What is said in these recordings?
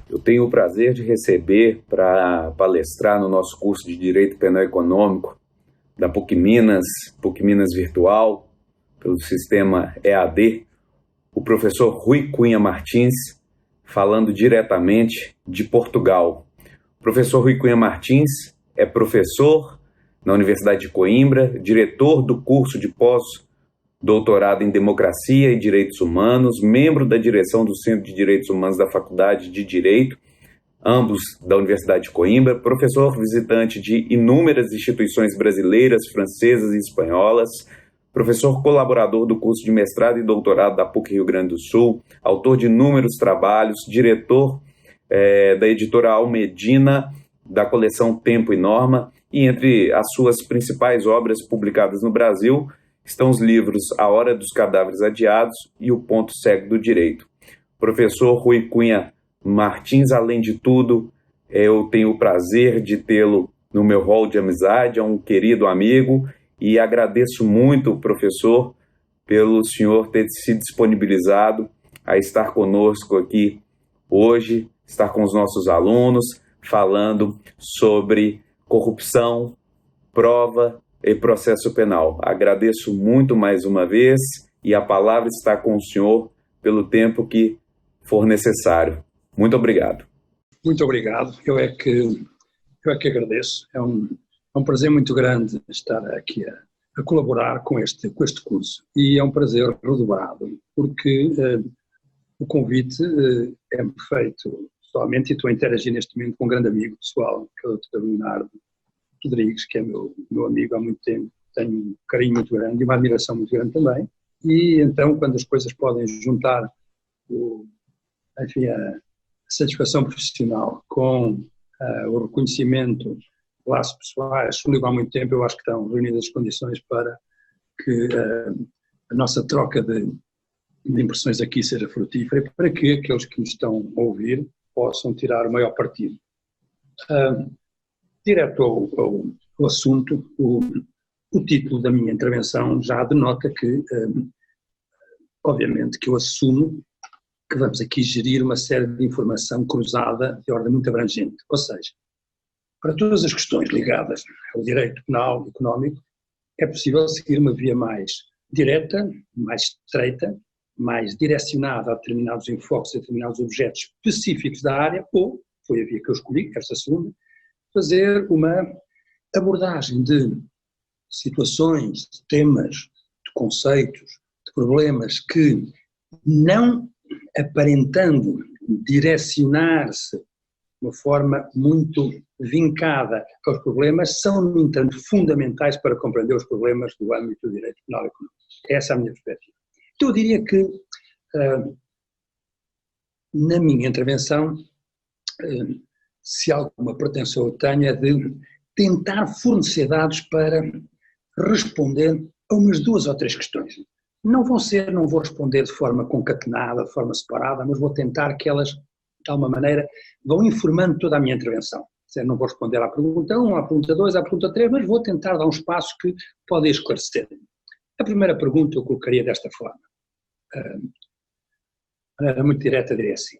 Eu tenho o prazer de receber para palestrar no nosso curso de Direito Penal Econômico da PUC Minas Virtual, pelo sistema EAD, o professor Rui Cunha Martins, falando diretamente de Portugal. O professor Rui Cunha Martins é professor na Universidade de Coimbra, diretor do curso de pós-doutorado em Democracia e Direitos Humanos, membro da direção do Centro de Direitos Humanos da Faculdade de Direito, ambos da Universidade de Coimbra, professor visitante de inúmeras instituições brasileiras, francesas e espanholas, professor colaborador do curso de mestrado e doutorado da PUC Rio Grande do Sul, autor de inúmeros trabalhos, diretor da editora Almedina, da coleção Tempo e Norma, e entre as suas principais obras publicadas no Brasil estão os livros A Hora dos Cadáveres Adiados e O Ponto Cego do Direito. Professor Rui Cunha Martins, além de tudo, eu tenho o prazer de tê-lo no meu hall de amizade, é um querido amigo, e agradeço muito, professor, pelo senhor ter se disponibilizado a estar conosco aqui hoje, estar com os nossos alunos, falando sobre corrupção, prova e processo penal. Agradeço muito mais uma vez e a palavra está com o senhor pelo tempo que for necessário. Muito obrigado. Muito obrigado. Eu é que agradeço. É um prazer muito grande estar aqui a colaborar com este curso. E é um prazer redobrado, porque o convite é-me feito pessoalmente e estou a interagir neste momento com um grande amigo pessoal, que é o Dr. Leonardo Rodrigues, que é meu amigo há muito tempo. Tenho um carinho muito grande e uma admiração muito grande também. E então, quando as coisas podem juntar a satisfação profissional com o reconhecimento de laços pessoais, que há muito tempo, eu acho que estão reunidas as condições para que a nossa troca de impressões aqui seja frutífera e para que aqueles que nos estão a ouvir possam tirar o maior partido. Direto ao assunto, o título da minha intervenção já denota que, obviamente, que eu assumo que vamos aqui gerir uma série de informação cruzada de ordem muito abrangente. Ou seja, para todas as questões ligadas ao direito penal e económico, é possível seguir uma via mais direta, mais estreita, mais direcionada a determinados enfoques, a determinados objetos específicos da área, ou, foi a via que eu escolhi, esta segunda, fazer uma abordagem de situações, de temas, de conceitos, de problemas que, não aparentando direcionar-se de uma forma muito vincada aos problemas, são, no entanto, fundamentais para compreender os problemas do âmbito do direito penal e económico. Essa é a minha perspectiva. Eu diria que, na minha intervenção, se alguma pretensão eu tenho, é de tentar fornecer dados para responder a umas 2 ou 3 questões. Não vou responder de forma concatenada, de forma separada, mas vou tentar que elas, de alguma maneira, vão informando toda a minha intervenção. Não vou responder à pergunta 1, à pergunta 2, à pergunta 3, mas vou tentar dar uns passos que podem esclarecer. A primeira pergunta eu colocaria desta forma. De maneira muito direta, diria assim: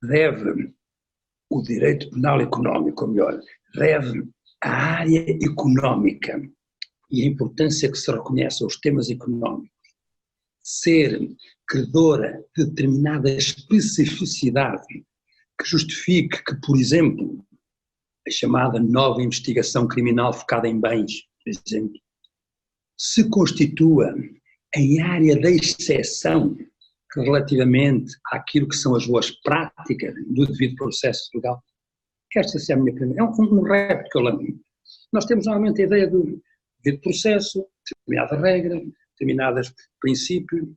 deve o direito penal económico, ou melhor, deve a área económica e a importância que se reconhece aos temas económicos ser credora de determinada especificidade que justifique que, por exemplo, a chamada nova investigação criminal focada em bens, por exemplo, se constitua em área de exceção relativamente àquilo que são as boas práticas do devido processo legal? Esta é a minha primeira. É um repto que eu lamento. Nós temos normalmente a ideia do devido processo, determinada regra, determinados princípios,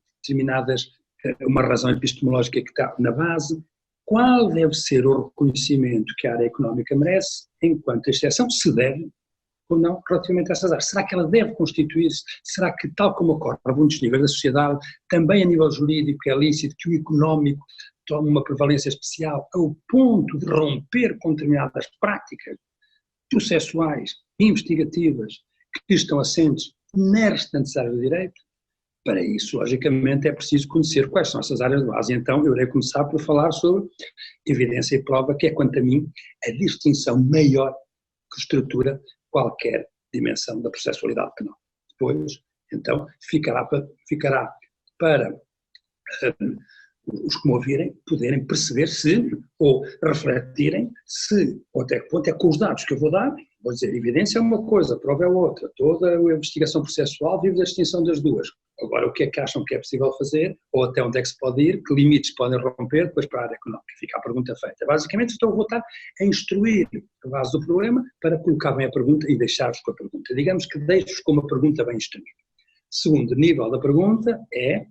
uma razão epistemológica que está na base. Qual deve ser o reconhecimento que a área económica merece enquanto exceção, se deve ou não, relativamente a essas áreas? Será que ela deve constituir-se? Será que, tal como ocorre a muitos níveis da sociedade, também a nível jurídico é lícito que o económico tome uma prevalência especial ao ponto de romper com determinadas práticas processuais, investigativas, que estão assentes nas restantes áreas do direito? Para isso, logicamente, é preciso conhecer quais são essas áreas de base. Então, eu irei começar por falar sobre evidência e prova, que é, quanto a mim, a distinção maior que estrutura qualquer dimensão da processualidade penal. Depois, então, ficará para os que me ouvirem poderem perceber se, ou refletirem se, ou até que ponto é com os dados que eu vou dar, vou dizer, evidência é uma coisa, prova é outra, toda a investigação processual vive da distinção das duas. Agora, o que é que acham que é possível fazer, ou até onde é que se pode ir, que limites podem romper, depois para a área económica, fica a pergunta feita. Basicamente, estou a voltar a instruir a base do problema para colocar bem a pergunta e deixar-vos com a pergunta. Digamos que deixo-vos com uma pergunta bem instruída. Segundo nível da pergunta é,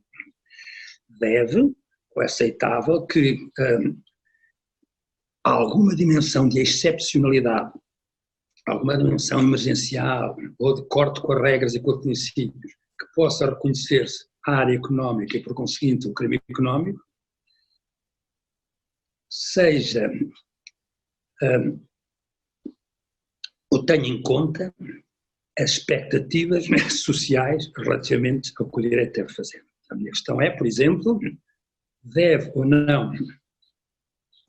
deve ou é aceitável que alguma dimensão de excepcionalidade, alguma dimensão emergencial ou de corte com as regras e com os princípios que possa reconhecer-se à área económica e, por conseguinte, o crime económico, seja ou tenha em conta as expectativas sociais relativamente ao que o direito deve fazer. A minha questão é, por exemplo, deve ou não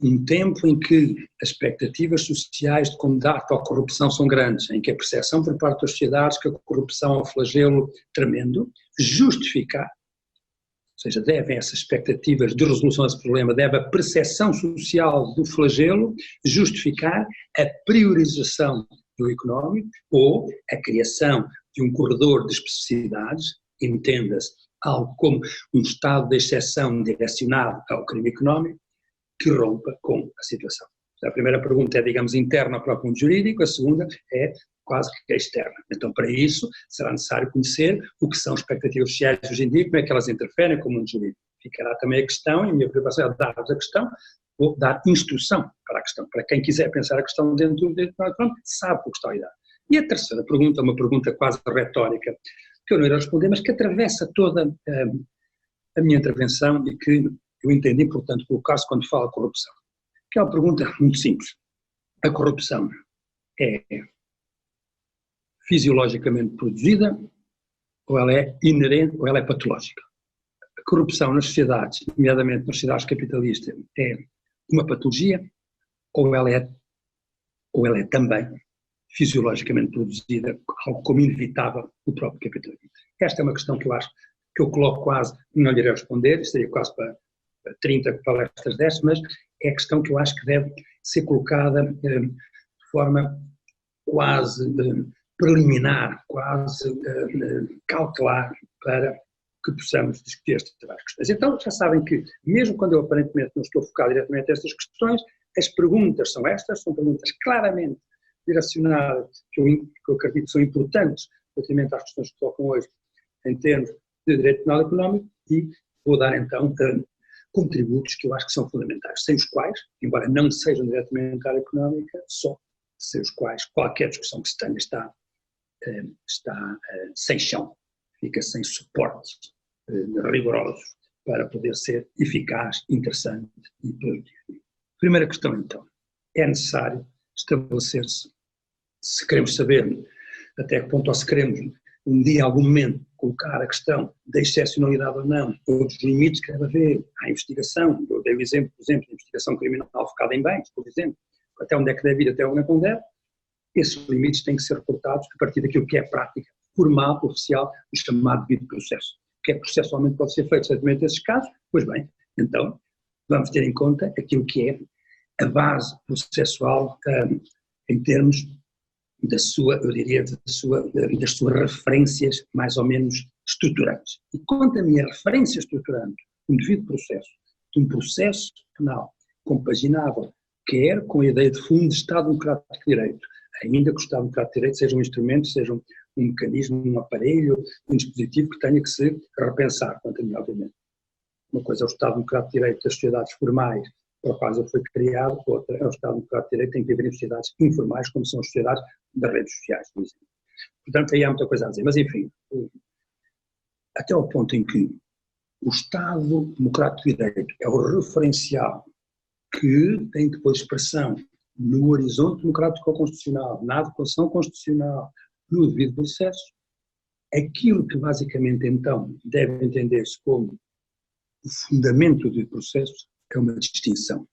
um tempo em que as expectativas sociais de combate à corrupção são grandes, em que a percepção por parte das sociedades que a corrupção é um flagelo tremendo, justificar, ou seja, devem essas expectativas de resolução desse problema, deve a percepção social do flagelo justificar a priorização do económico ou a criação de um corredor de especificidades, entenda-se, algo como um estado de exceção direcionado ao crime económico, que rompa com a situação. A primeira pergunta é, digamos, interna ao próprio mundo jurídico, a segunda é quase que externa. Então, para isso, será necessário conhecer o que são expectativas sociais hoje em dia, como é que elas interferem com o mundo jurídico. Ficará também a questão, e a minha preocupação é dar-vos a questão, ou dar instrução para a questão. Para quem quiser pensar a questão dentro do direito económico, sabe o que está a dar. E a terceira pergunta, uma pergunta quase retórica, que eu não irei responder, mas que atravessa toda a minha intervenção e que eu entendo importante colocar-se quando falo de corrupção. Que é uma pergunta muito simples. A corrupção é fisiologicamente produzida ou ela é inerente ou ela é patológica? A corrupção nas sociedades, nomeadamente nas sociedades capitalistas, é uma patologia ou ela é também fisiologicamente produzida, algo como inevitável do próprio capitalismo? Esta é uma questão que eu acho que eu coloco quase, não lhe irei responder, seria quase para 30 palestras destas, mas é a questão que eu acho que deve ser colocada de forma quase preliminar, quase cautelar, para que possamos discutir estas várias questões. Então, já sabem que, mesmo quando eu aparentemente não estou focado diretamente nestas questões, as perguntas são estas, são perguntas claramente direcionadas, que eu acredito que são importantes relativamente às questões que colocam hoje em termos de direito penal e económico, e vou dar então contributos que eu acho que são fundamentais, sem os quais, embora não sejam diretamente da área económica, só sem os quais qualquer discussão que se tenha está sem chão, fica sem suportes rigorosos para poder ser eficaz, interessante e produtivo. Primeira questão então, é necessário estabelecer-se, se queremos saber até que ponto, ou se queremos um dia, em algum momento, colocar a questão da excepcionalidade ou não, ou dos limites que deve haver à investigação. Eu dei o exemplo, por exemplo, de investigação criminal focada em bens, por exemplo, até onde é que deve ir, até onde é que não deve. Esses limites têm que ser reportados a partir daquilo que é a prática formal, oficial, do chamado devido processo. O que é que processualmente pode ser feito, certamente, nesses casos? Pois bem, então, vamos ter em conta aquilo que é a base processual em termos da sua, eu diria, das suas referências mais ou menos estruturantes. E quanto a minha referência estruturante, um devido processo, de um processo penal compaginável, quer com a ideia de fundo de Estado Democrático de Direito, ainda que o Estado Democrático de Direito seja um instrumento, seja um mecanismo, um aparelho, um dispositivo que tenha que se repensar, quanto a mim, obviamente. Uma coisa é o Estado Democrático de Direito das sociedades formais, para o qual ele foi criado, outra é o Estado Democrático de Direito, tem que haver em sociedades informais, como são as sociedades das redes sociais, por exemplo. Portanto, aí há muita coisa a dizer. Mas, enfim, até ao ponto em que o Estado Democrático de Direito é o referencial que tem depois expressão no horizonte democrático constitucional, na adequação constitucional, no devido processo, Aquilo que basicamente então deve entender-se como o fundamento do processo é uma distinção.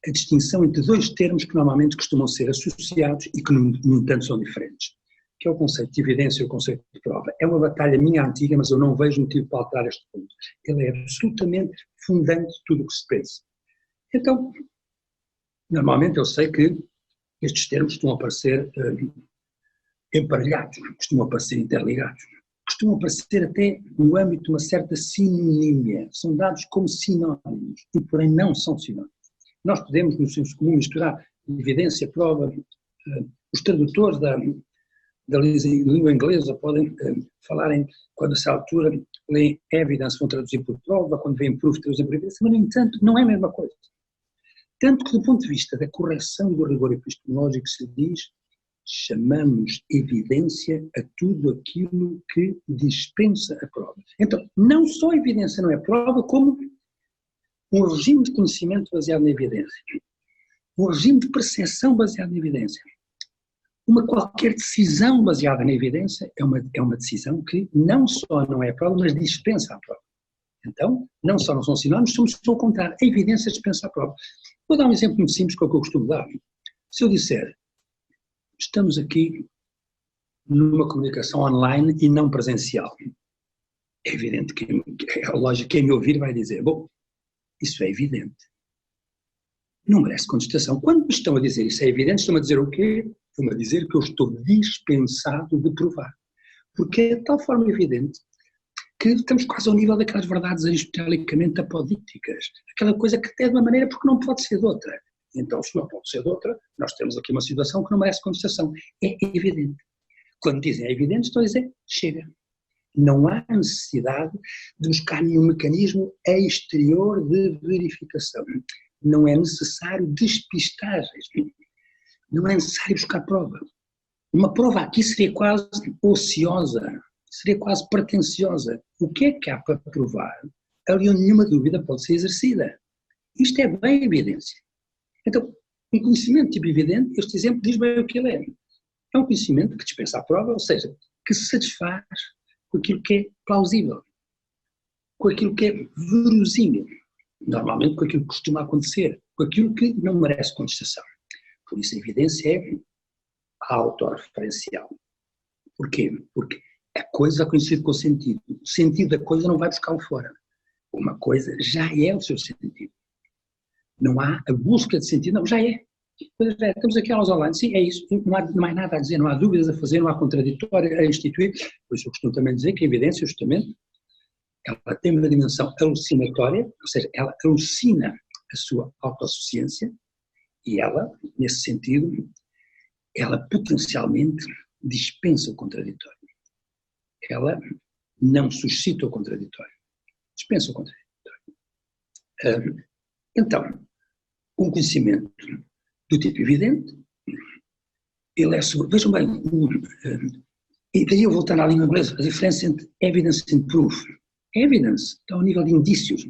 A distinção entre dois termos que normalmente costumam ser associados e que, no entanto, são diferentes, que é o conceito de evidência e o conceito de prova. É uma batalha minha antiga, mas eu não vejo motivo para alterar este ponto. Ele é absolutamente fundante de tudo o que se pensa. Então, normalmente eu sei que estes termos costumam aparecer emparelhados, costumam aparecer interligados, costumam aparecer até no âmbito de uma certa sinonímia. São dados como sinónimos e, porém, não são sinónimos. Nós podemos, no senso comum, misturar evidência, prova. Os tradutores da língua inglesa podem falar em, quando a essa altura leem evidence, vão traduzir por prova, quando veem proof, traduzem por evidência, mas, no entanto, não é a mesma coisa. Tanto que, do ponto de vista da correção e do rigor epistemológico, se diz, chamamos evidência a tudo aquilo que dispensa a prova. Então, não só a evidência não é prova, como um regime de conhecimento baseado na evidência, um regime de percepção baseado na evidência. Qualquer decisão baseada na evidência é uma decisão que não só não é prova, mas dispensa a prova. Então, não só não são sinónimos, somos só ao contrário. A evidência dispensa a prova. Vou dar um exemplo muito simples que é o que eu costumo dar. Se eu disser, estamos aqui numa comunicação online e não presencial, é evidente que, lógico, quem me ouvir vai dizer, bom, isso é evidente. Não merece contestação. Quando me estão a dizer isso é evidente, estão a dizer o quê? Estão a dizer que eu estou dispensado de provar. Porque é de tal forma evidente que estamos quase ao nível daquelas verdades aristotelicamente apodíticas. Aquela coisa que é de uma maneira porque não pode ser de outra. Então, se não pode ser de outra, nós temos aqui uma situação que não merece contestação. É evidente. Quando dizem é evidente, estou a dizer, chega. Não há necessidade de buscar nenhum mecanismo exterior de verificação. Não é necessário despistagens. Não é necessário buscar prova. Uma prova aqui seria quase ociosa, seria quase pretenciosa. O que é que há para provar? Ali onde nenhuma dúvida pode ser exercida. Isto é bem evidência. Então, um conhecimento tipo evidente, este exemplo diz bem o que ele é. É um conhecimento que dispensa a prova, ou seja, que se satisfaz com aquilo que é plausível, com aquilo que é verosímil, normalmente com aquilo que costuma acontecer, com aquilo que não merece contestação. Por isso a evidência é autorreferencial. Porquê? Porque a coisa é conhecida com o sentido. O sentido da coisa não vai buscá-lo fora. Uma coisa já é o seu sentido. Não há a busca de sentido, não, já é. Estamos aqui aulas online, sim, é isso, não há mais nada a dizer, não há dúvidas a fazer, não há contraditório a instituir. Por isso eu costumo também dizer que a evidência, justamente, ela tem uma dimensão alucinatória, ou seja, ela alucina a sua autossuficiência e ela, nesse sentido, ela potencialmente dispensa o contraditório. Ela não suscita o contraditório, dispensa o contraditório. Então, um conhecimento do tipo evidente, ele é sobre... Vejam bem, e daí eu voltando à língua inglesa, a diferença entre evidence e proof. Evidence está ao nível de indícios.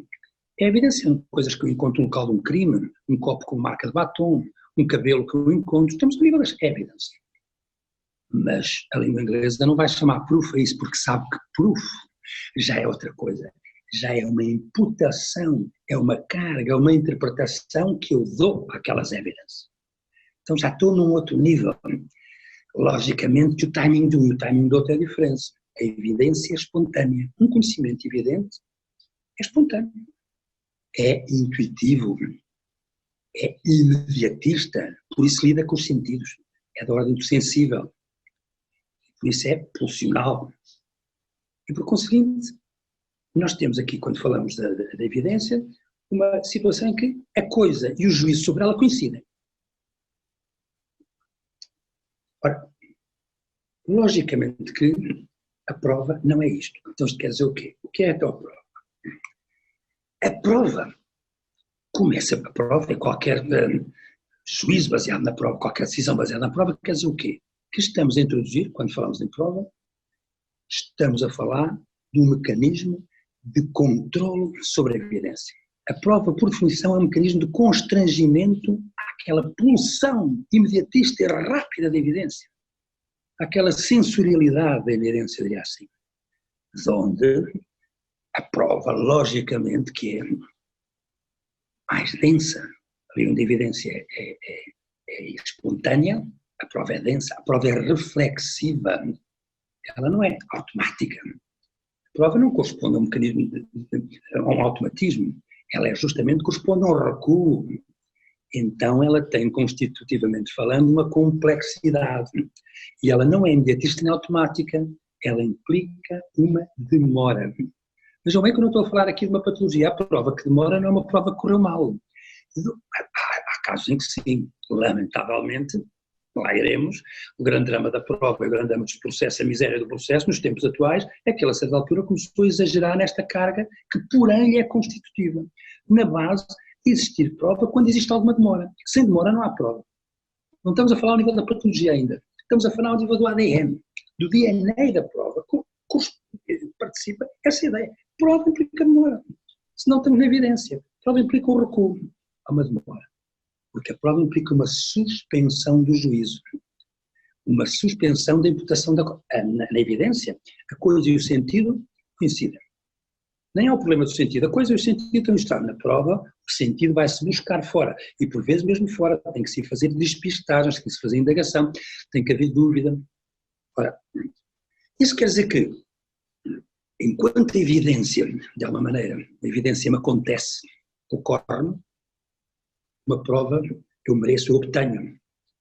Evidence são coisas que eu encontro no local de um crime, um copo com marca de batom, um cabelo que eu encontro, estamos no nível das evidence. Mas a língua inglesa não vai chamar proof a isso, porque sabe que proof já é outra coisa. Já é uma imputação, é uma carga, é uma interpretação que eu dou àquelas evidências. Então já estou num outro nível. Logicamente, o timing de um e o timing do outro é a diferença. A evidência é espontânea. Um conhecimento evidente é espontâneo. É intuitivo. É imediatista. Por isso lida com os sentidos. É da ordem do sensível. Por isso é pulsional. E por conseguinte, nós temos aqui, quando falamos da evidência, uma situação em que a coisa e o juízo sobre ela coincidem. Ora, logicamente que a prova não é isto. Então isto quer dizer o quê? O que é então a prova? A prova começa, a prova é qualquer juízo baseado na prova, qualquer decisão baseada na prova, quer dizer o quê? Que estamos a introduzir, quando falamos em prova, estamos a falar de um mecanismo de controle sobre a evidência. A prova, por definição, é um mecanismo de constrangimento àquela pulsão imediatista e rápida da evidência, àquela sensorialidade da evidência, diria assim. onde a prova, logicamente, que é mais densa, ali onde a evidência é espontânea, a prova é densa, a prova é reflexiva, ela não é automática. A prova não corresponde a um mecanismo, a um automatismo, ela justamente corresponde a um recuo. Então ela tem, constitutivamente falando, uma complexidade. E ela não é imediatista nem automática, ela implica uma demora. Vejam bem que eu não estou a falar aqui de uma patologia. A prova que demora não é uma prova que correu mal. Há casos em que sim, lamentavelmente, lá iremos. O grande drama da prova, o grande drama dos processos, a miséria do processo, nos tempos atuais, é que ele, a certa altura, começou a exagerar nesta carga que, porém, é constitutiva. Na base, existir prova quando existe alguma demora. Sem demora não há prova. Não estamos a falar ao nível da patologia ainda. Estamos a falar ao nível do ADN, do DNA da prova. Participa essa ideia. Prova implica demora. Se não estamos na evidência. Prova implica um recuo. Há uma demora. Porque a prova implica uma suspensão do juízo. Uma suspensão da imputação na evidência. A coisa e o sentido coincidem. Nem há o problema do sentido. A coisa e o sentido estão estar na prova, o sentido vai-se buscar fora. E por vezes mesmo fora. Tem que se fazer despistagens, tem que se fazer indagação, tem que haver dúvida. Ora, isso quer dizer que, enquanto a evidência, de alguma maneira, a evidência me acontece, ocorre-me, uma prova eu mereço, eu obtenho.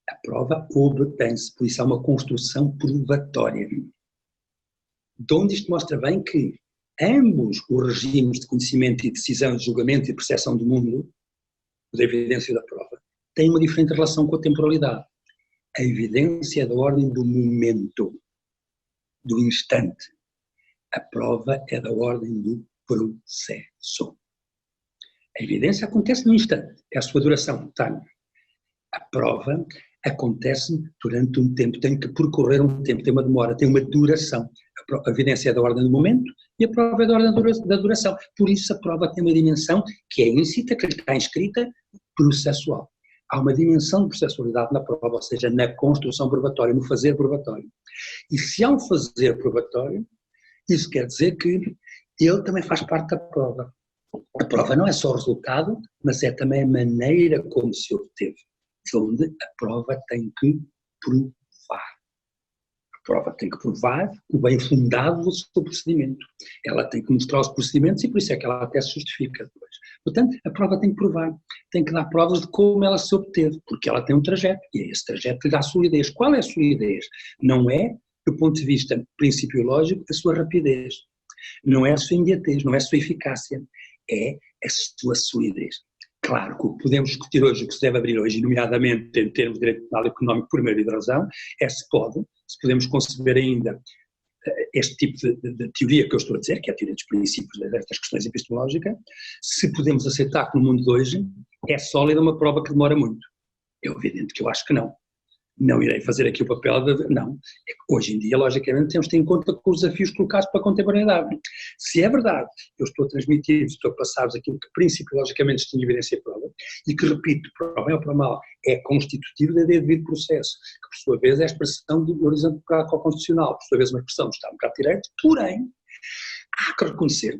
A prova obtém-se, por isso há uma construção probatória. De onde isto mostra bem que ambos os regimes de conhecimento e decisão, de julgamento e percepção do mundo, da evidência e da prova, têm uma diferente relação com a temporalidade. A evidência é da ordem do momento, do instante. A prova é da ordem do processo. A evidência acontece no instante, é a sua duração, time. A prova acontece durante um tempo, tem que percorrer um tempo, tem uma demora, tem uma duração. A evidência é da ordem do momento e a prova é da ordem da duração. Por isso a prova tem uma dimensão que é íncita, que está inscrita, processual. Há uma dimensão de processualidade na prova, ou seja, na construção probatória, no fazer probatório. E se há um fazer probatório, isso quer dizer que ele também faz parte da prova. A prova não é só o resultado, mas é também a maneira como se obteve, onde a prova tem que provar. A prova tem que provar o bem fundado do seu procedimento. Ela tem que mostrar os procedimentos e por isso é que ela até se justifica depois. Portanto, a prova tem que provar, tem que dar provas de como ela se obteve, porque ela tem um trajeto, e é esse trajeto que lhe dá solidez. Qual é a solidez? Não é, do ponto de vista principiológico, a sua rapidez. Não é a sua imediatez, não é a sua eficácia, é a sua solidez. Claro que o que podemos discutir hoje, o que se deve abrir hoje, nomeadamente em termos de direito penal e económico por meio de razão, é se podemos conceber ainda este tipo de teoria que eu estou a dizer, que é a teoria dos princípios destas questões epistemológicas, se podemos aceitar que no mundo de hoje é sólida uma prova que demora muito. É evidente que eu acho que não. Não irei fazer aqui o papel de... Não. É que hoje em dia, logicamente, temos de ter em conta com os desafios colocados para a contemporaneidade. Se é verdade, eu estou a transmitir, estou a passar-vos aquilo que principiologicamente distingue evidência e prova, e que, repito, para o bem ou para o mal, é constitutivo da devido processo, que por sua vez é a expressão do horizonte democrático constitucional, por sua vez uma expressão do Estado Democrático de Direito, porém, há que reconhecer,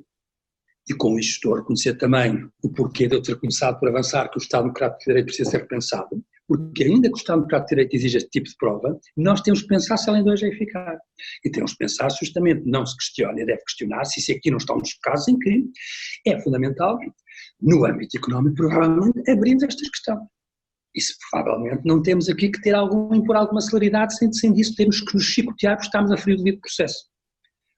e com isto estou a reconhecer também o porquê de eu ter começado por avançar que o Estado Democrático de Direito precisa ser repensado, porque ainda que o Estado Democrático de Direito exija este tipo de prova, nós temos que pensar se além de hoje é eficaz. E temos que pensar justamente, não se questiona e deve questionar se aqui não estão nos casos em que é fundamental, no âmbito económico, provavelmente, abrirmos esta questão. E se provavelmente não temos aqui que ter impor alguma celeridade, sem disso termos que nos chicotear porque estamos a ferir o devido processo.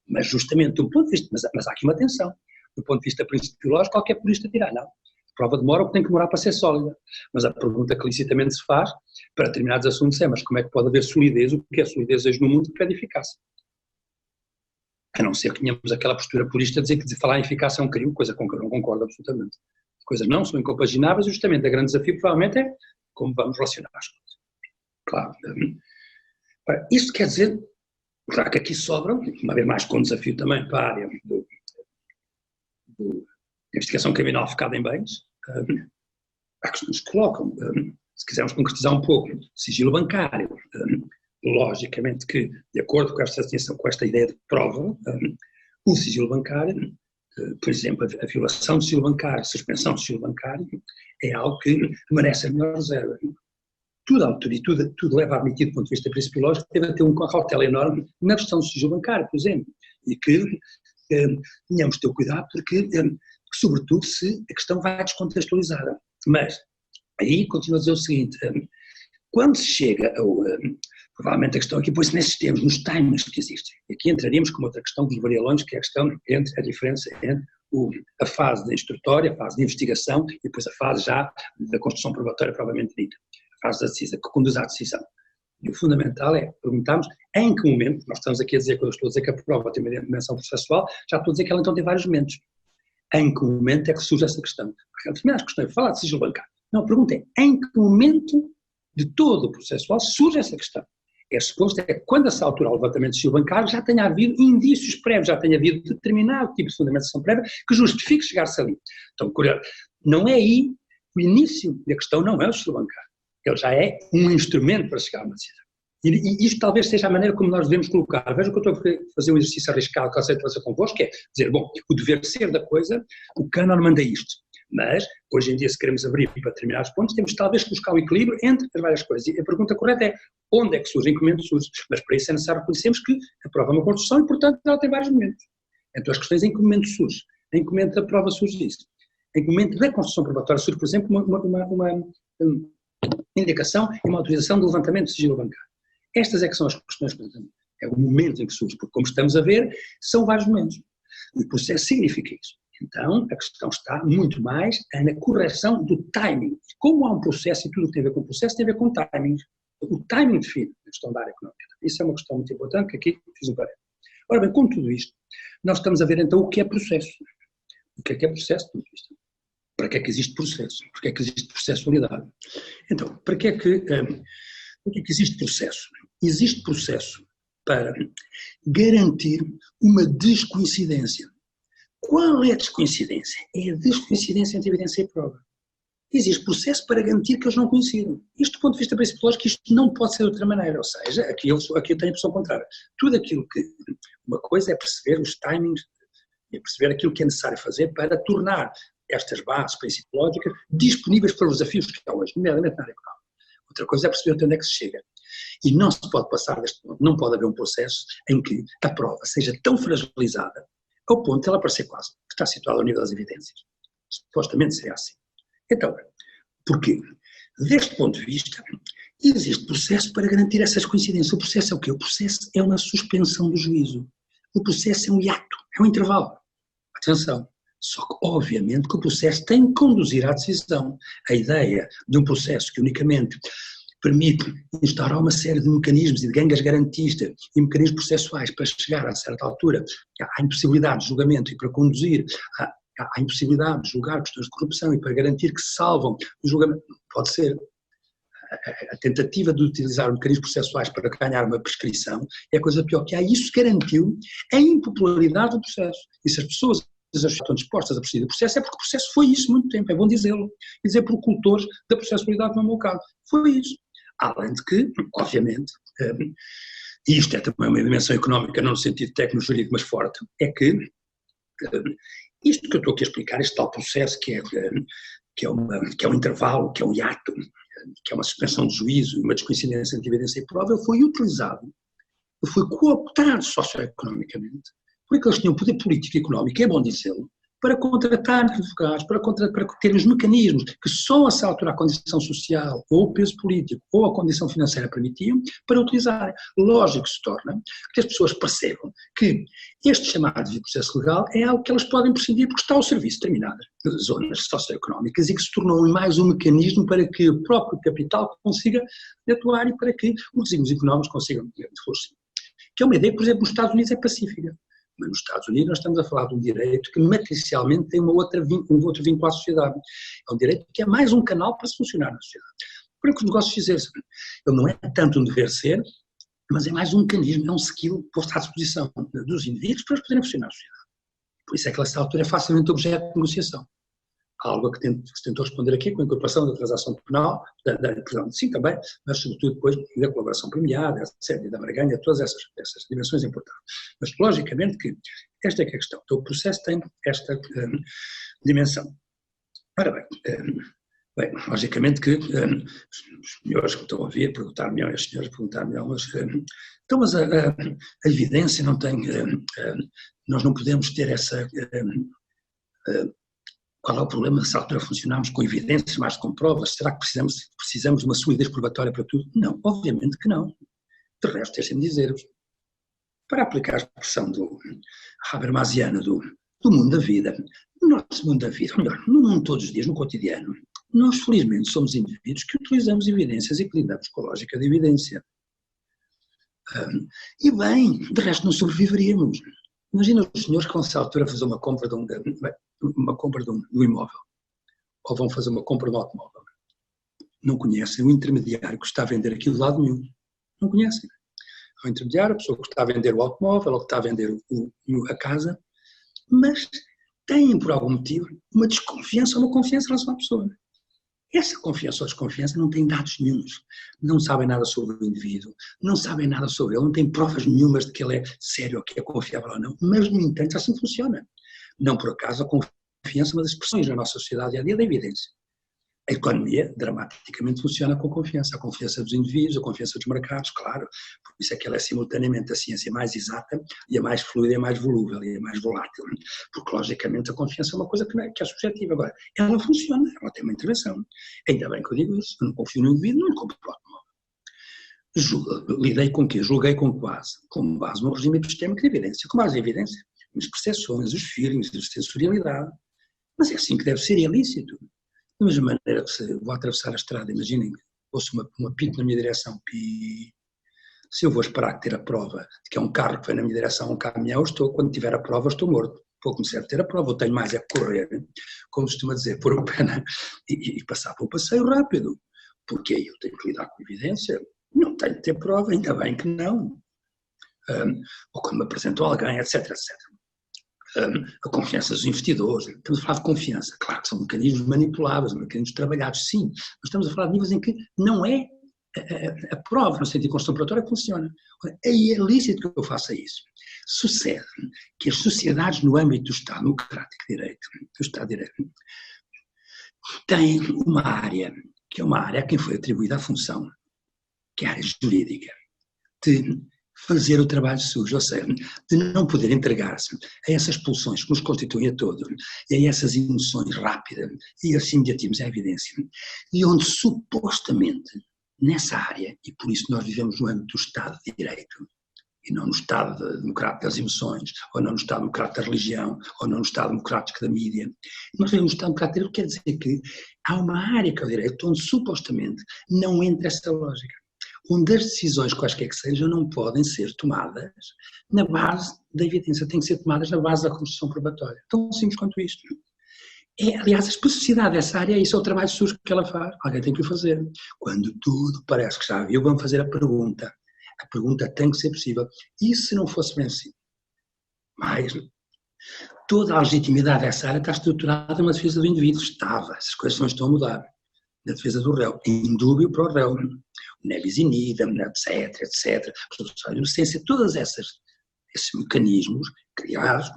Mas justamente do ponto de vista, mas há aqui uma atenção, do ponto de vista principiológico, qualquer purista dirá, não. A prova demora o que tem que demorar para ser sólida. Mas a pergunta que licitamente se faz para determinados assuntos é, mas como é que pode haver solidez? O que é solidez hoje no mundo que pede eficácia? A não ser que tenhamos aquela postura purista de dizer que falar em eficácia é um crime, coisa com que eu não concordo absolutamente. As coisas não são incompagináveis, justamente o grande desafio provavelmente é como vamos relacionar as coisas. Claro. Isto quer dizer, já que aqui sobram, uma vez mais com um desafio também para a área da investigação criminal focada em bens, há que nos colocam, se quisermos concretizar um pouco, sigilo bancário, logicamente que, de acordo com esta ideia de prova, O sigilo bancário, por exemplo, a violação do sigilo bancário, a suspensão do sigilo bancário, é algo que merece a melhor reserva. Tudo leva a admitir, do ponto de vista principiológico, que deve ter uma cautela enorme na questão do sigilo bancário, por exemplo, e que tenhamos de ter cuidado, porque, sobretudo, se a questão vai descontextualizada. Mas, aí, continuo a dizer o seguinte, quando se chega ao... provavelmente a questão aqui põe-se nesses termos, nos timings que existem. Aqui entraríamos com outra questão dos variolões, que é a questão entre a diferença entre a fase da instrutória, a fase de investigação e depois a fase já da construção probatória propriamente dita, a fase da decisão, que conduz à decisão. E o fundamental é perguntarmos em que momento, nós estamos aqui a dizer, quando eu estou a dizer que a prova tem uma dimensão processual, já estou a dizer que ela então tem vários momentos. Em que momento é que surge essa questão? Porque há determinadas questões, falar de sigilo bancário. Não, a pergunta é, em que momento de todo o processual surge essa questão? É suposto que quando se altura o levantamento do sigilo bancário já tenha havido indícios prévios, já tenha havido determinado tipo de fundamentação prévia que justifique chegar-se ali. Então, não é aí o início da questão, não é o sigilo bancário. Ele já é um instrumento para chegar a uma decisão. E isto talvez seja a maneira como nós devemos colocar. Veja que eu estou a fazer um exercício arriscado que eu aceito fazer convosco, que é dizer, bom, o dever ser da coisa, o cânon manda isto. Mas, hoje em dia, se queremos abrir para determinados pontos, temos talvez que buscar o equilíbrio entre as várias coisas. E a pergunta correta é, onde é que surge? Em que momento surge? Mas para isso é necessário reconhecermos que a prova é uma construção e, portanto, ela tem vários momentos. Então, as questões em que momento surge? Em que momento a prova surge isso? Em que momento da construção probatória surge, por exemplo, uma indicação e uma autorização do levantamento do sigilo bancário? Estas é que são as questões, é o momento em que surge, porque como estamos a ver, são vários momentos. O processo significa isso. Então, a questão está muito mais na correção do timing. Como há um processo e tudo o que tem a ver com o processo tem a ver com timing. O timing define a questão da área económica. Isso é uma questão muito importante que aqui fiz um parênteses. Ora bem, com tudo isto, nós estamos a ver então o que é processo. O que é processo? Para que é que existe processo? Para que é que existe processualidade? Então, para que é que existe processo? Existe processo para garantir uma descoincidência. Qual é a descoincidência? É a descoincidência entre evidência e prova. Existe processo para garantir que eles não coincidam. Isto, do ponto de vista principiológico, isto não pode ser de outra maneira. Ou seja, aqui eu tenho a posição contrária. Tudo aquilo que... Uma coisa é perceber os timings, é perceber aquilo que é necessário fazer para tornar estas bases principiológicas disponíveis para os desafios que há hoje, nomeadamente na área económica. Outra coisa é perceber até onde é que se chega. E não se pode passar deste ponto, não pode haver um processo em que a prova seja tão fragilizada ao ponto de ela parecer quase que está situada ao nível das evidências. Supostamente seria assim. Então, porquê? Deste ponto de vista, existe processo para garantir essas coincidências. O processo é o quê? O processo é uma suspensão do juízo. O processo é um hiato, é um intervalo. Atenção. Só que, obviamente, que o processo tem que conduzir à decisão. A ideia de um processo que unicamente permite instaurar uma série de mecanismos e de gangas garantistas e mecanismos processuais para chegar a certa altura à impossibilidade de julgamento e para conduzir à impossibilidade de julgar questões de corrupção e para garantir que se salvam o julgamento, pode ser a tentativa de utilizar mecanismos processuais para ganhar uma prescrição, é a coisa pior que há. Isso garantiu a impopularidade do processo. E se as pessoas estão dispostas a prosseguir o processo, é porque o processo foi isso muito tempo, é bom dizê-lo. E dizer por cultores da processualidade no meu caso. Foi isso. Além de que, obviamente, e isto é também uma dimensão económica, não no sentido técnico-jurídico, mas forte, é que isto que eu estou aqui a explicar, este tal processo que é um intervalo, que é um hiato, que é uma suspensão de juízo, uma descoincidência entre evidência e prova, ele foi utilizado, ele foi cooptado socioeconomicamente, por aqueles que tinham poder político e económico, é bom dizê-lo, para contratar advogados, para ter os mecanismos que só a essa altura a condição social, ou o peso político, ou a condição financeira permitiam, para utilizar. Lógico se torna que as pessoas percebam que este chamado de processo legal é algo que elas podem prescindir porque está ao serviço de determinadas zonas socioeconómicas e que se tornou mais um mecanismo para que o próprio capital consiga atuar e para que os desígnios económicos consigam florescer. Que é uma ideia que, por exemplo, nos Estados Unidos é pacífica. Mas nos Estados Unidos nós estamos a falar de um direito que matricialmente tem um outro vínculo à sociedade. É um direito que é mais um canal para se funcionar na sociedade. Por isso que os negócios fizeram-se. Ele não é tanto um dever ser, mas é mais um mecanismo, é um skill posto à disposição dos indivíduos para eles poderem funcionar na sociedade. Por isso é que essa altura é facilmente objeto de negociação. Algo que se tentou responder aqui com a incorporação da transação penal, sim também, mas sobretudo depois da colaboração premiada, etc., da barganha, todas essas dimensões importantes. Mas logicamente que Esta é que é a questão. Então, o processo tem esta dimensão. Ora bem, logicamente que os senhores que estão a ouvir perguntar-me, as senhoras perguntar-me, então, mas a evidência não tem, nós não podemos ter essa, qual é o problema? Nessa altura funcionamos com evidências mais com provas, será que precisamos de uma solidez probatória para tudo? Não, obviamente que não. De resto, deixem-me dizer-vos, para aplicar a expressão do Habermasiana do mundo da vida, no nosso mundo da vida, ou melhor, no mundo todos os dias, no cotidiano, nós felizmente somos indivíduos que utilizamos evidências e que lidamos com a lógica da evidência. E bem, de resto não sobreviveríamos. Imagina os senhores que vão a altura fazer uma compra de um imóvel, ou vão fazer uma compra de um automóvel. Não conhecem o intermediário que está a vender aquilo de lado nenhum. Não conhecem. O intermediário, a pessoa que está a vender o automóvel, ou que está a vender a casa, mas têm, por algum motivo, uma desconfiança ou uma confiança em relação à pessoa. Essa confiança ou desconfiança não tem dados nenhuns. Não sabem nada sobre o indivíduo, não sabem nada sobre ele, não têm provas nenhumas de que ele é sério ou que é confiável ou não, mas, no entanto, assim funciona. Não por acaso a confiança é uma das expressões da nossa sociedade dia-a-dia da evidência. A economia, dramaticamente, funciona com confiança. A confiança dos indivíduos, a confiança dos mercados, claro. Por isso é que ela é simultaneamente a ciência mais exata e a mais fluida e a mais volúvel e a mais volátil. Porque, logicamente, a confiança é uma coisa que é subjetiva. Agora, ela funciona, ela tem uma intervenção. Ainda bem que eu digo isso. Eu não confio no indivíduo, não lhe compro o automóvel. Lidei com o quê? Julguei com quase. Com base no regime epistémico de evidência. Com base em evidência. As percepções, os feelings, a sensorialidade. Mas é assim que deve ser ilícito. Da mesma maneira que se vou atravessar a estrada, imaginem, ouço uma pito na minha direção, se eu vou esperar ter a prova de que é um carro que vem na minha direção, um caminhão, quando tiver a prova estou morto. Pouco me serve ter a prova, eu tenho mais é que correr, como costuma dizer, pôr o pé e passar para o passeio rápido, porque aí eu tenho que lidar com evidência, não tenho de ter prova, ainda bem que não. Ou quando me apresentou alguém, etc, etc. A confiança dos investidores, estamos a falar de confiança, claro que são mecanismos manipuláveis, mecanismos trabalhados, sim, mas estamos a falar de níveis em que não é a prova, no sentido de construção operatória, que funciona. Aí é lícito que eu faça isso. Sucede que as sociedades no âmbito do Estado Democrático de Direito, do Estado de Direito, têm uma área, que é uma área a quem foi atribuída a função, que é a área jurídica, de fazer o trabalho sujo, ou seja, de não poder entregar-se a essas pulsões que nos constituem a todos, e a essas emoções rápidas, e esse imediatismo é a evidência, e onde supostamente, nessa área, e por isso nós vivemos no âmbito do Estado de Direito, e não no Estado democrático das emoções, ou não no Estado democrático da religião, ou não no Estado democrático da mídia, nós vivemos no Estado democrático da Direito, quer dizer que há uma área que é o direito onde supostamente não entra essa lógica, onde as decisões, quaisquer que sejam, não podem ser tomadas na base da evidência, têm que ser tomadas na base da construção probatória. Tão simples quanto isto. Aliás, a especificidade dessa área é isso, é o trabalho sujo que ela faz. Alguém tem que o fazer. Quando tudo parece que já viu, vamos fazer a pergunta. A pergunta tem que ser possível. E se não fosse bem assim? Mas toda a legitimidade dessa área está estruturada numa defesa do indivíduo. Estava. Essas coisas não estão a mudar. Na defesa do réu. Em dúvio para o réu. Nebis in idem, etc, etc. A inocência, todos esses mecanismos criados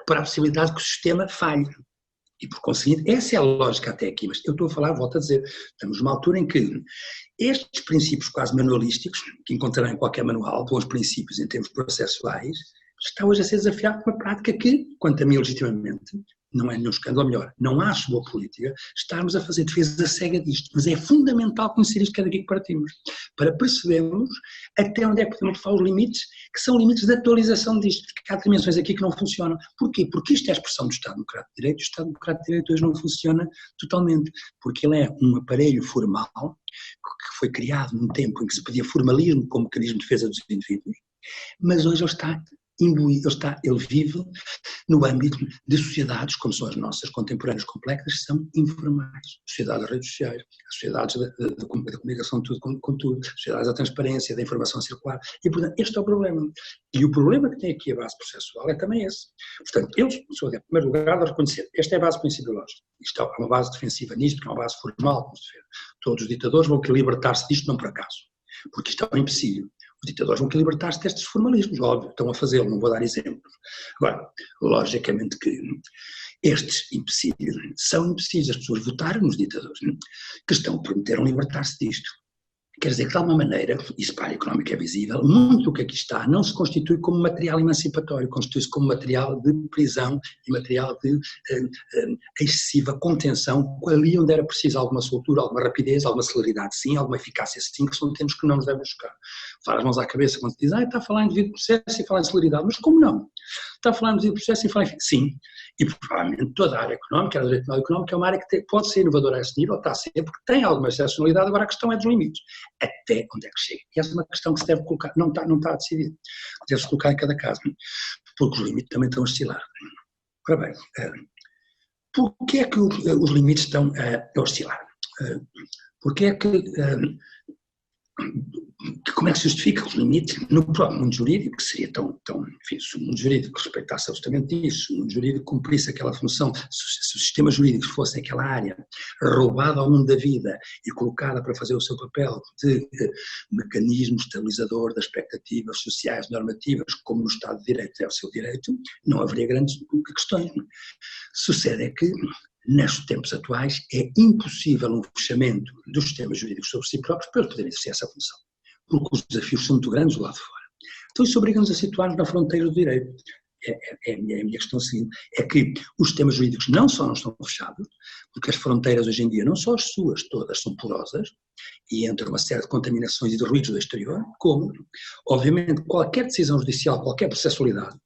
para a possibilidade que o sistema falhe. E, por conseguinte, essa é a lógica até aqui. Mas eu estou a falar, volto a dizer, estamos numa altura em que estes princípios quase manualísticos, que encontrarão em qualquer manual, bons princípios em termos processuais, está hoje a ser desafiado por uma prática que, quanto a mim legitimamente, não é nenhum escândalo, melhor, não acho boa política estarmos a fazer defesa cega disto, mas é fundamental conhecer isto cada dia que partimos, para percebermos até onde é que podemos falar os limites, que são limites de atualização disto, porque há dimensões aqui que não funcionam. Porquê? Porque isto é a expressão do Estado Democrático de Direito, o Estado Democrático de Direito hoje não funciona totalmente, porque ele é um aparelho formal, que foi criado num tempo em que se pedia formalismo como mecanismo de defesa dos indivíduos, mas hoje ele está imbuído, ele vive no âmbito de sociedades, como são as nossas contemporâneas complexas, que são informais. Sociedades das redes sociais, sociedades da comunicação tudo com tudo, sociedades da transparência, da informação circular. E, portanto, este é o problema. E o problema que tem aqui a base processual é também esse. Portanto, eu sou, em primeiro lugar, de reconhecer, esta é a base principiológica. Isto é uma base defensiva nisto, que é uma base formal, como se vê. Todos os ditadores vão libertar-se disto não por acaso, porque isto é um empecilho. ditadores vão querer libertar-se destes formalismos, óbvio, estão a fazê-lo, não vou dar exemplos. Agora, logicamente que estes empecilhos são empecilhos, as pessoas votaram nos ditadores, que prometeram libertar-se disto. Quer dizer que, de alguma maneira, isso para a económica é visível, muito do que aqui está não se constitui como material emancipatório, constitui-se como material de prisão e material de excessiva contenção, ali onde era preciso alguma soltura, alguma rapidez, alguma celeridade, sim, alguma eficácia, sim, que são termos que não nos devem chocar. Faz as mãos à cabeça quando se diz, está a falar em devido processo e falar em celeridade, mas como não? Está a falar em devido processo e falar em... Sim, e provavelmente toda a área económica, a área económica é uma área que pode ser inovadora a esse nível, está a ser, porque tem alguma excepcionalidade, agora a questão é dos limites. Até onde é que chega? E essa é uma questão que se deve colocar, não está decidido, deve-se colocar em cada caso, porque os limites também estão a oscilar. Ora bem, porquê é que os limites estão a oscilar? Porquê é que como é que se justifica os limites no próprio mundo jurídico, que seria enfim, se o mundo jurídico respeitasse absolutamente isso, se o mundo jurídico cumprisse aquela função, se o sistema jurídico fosse aquela área roubada ao mundo da vida e colocada para fazer o seu papel de mecanismo estabilizador das expectativas sociais normativas, como no Estado de Direito é o seu direito, não haveria grandes questões. Sucede é que, nestes tempos atuais, é impossível um fechamento dos sistemas jurídicos sobre si próprios para eles poderem exercer essa função, porque os desafios são muito grandes do lado de fora. Então isso obriga-nos a situar-nos na fronteira do direito. É a minha questão seguinte, é que os sistemas jurídicos não só não estão fechados, porque as fronteiras hoje em dia, não só as suas, todas são porosas, e entre uma série de contaminações e de ruídos do exterior, como, obviamente, qualquer decisão judicial, qualquer processualidade,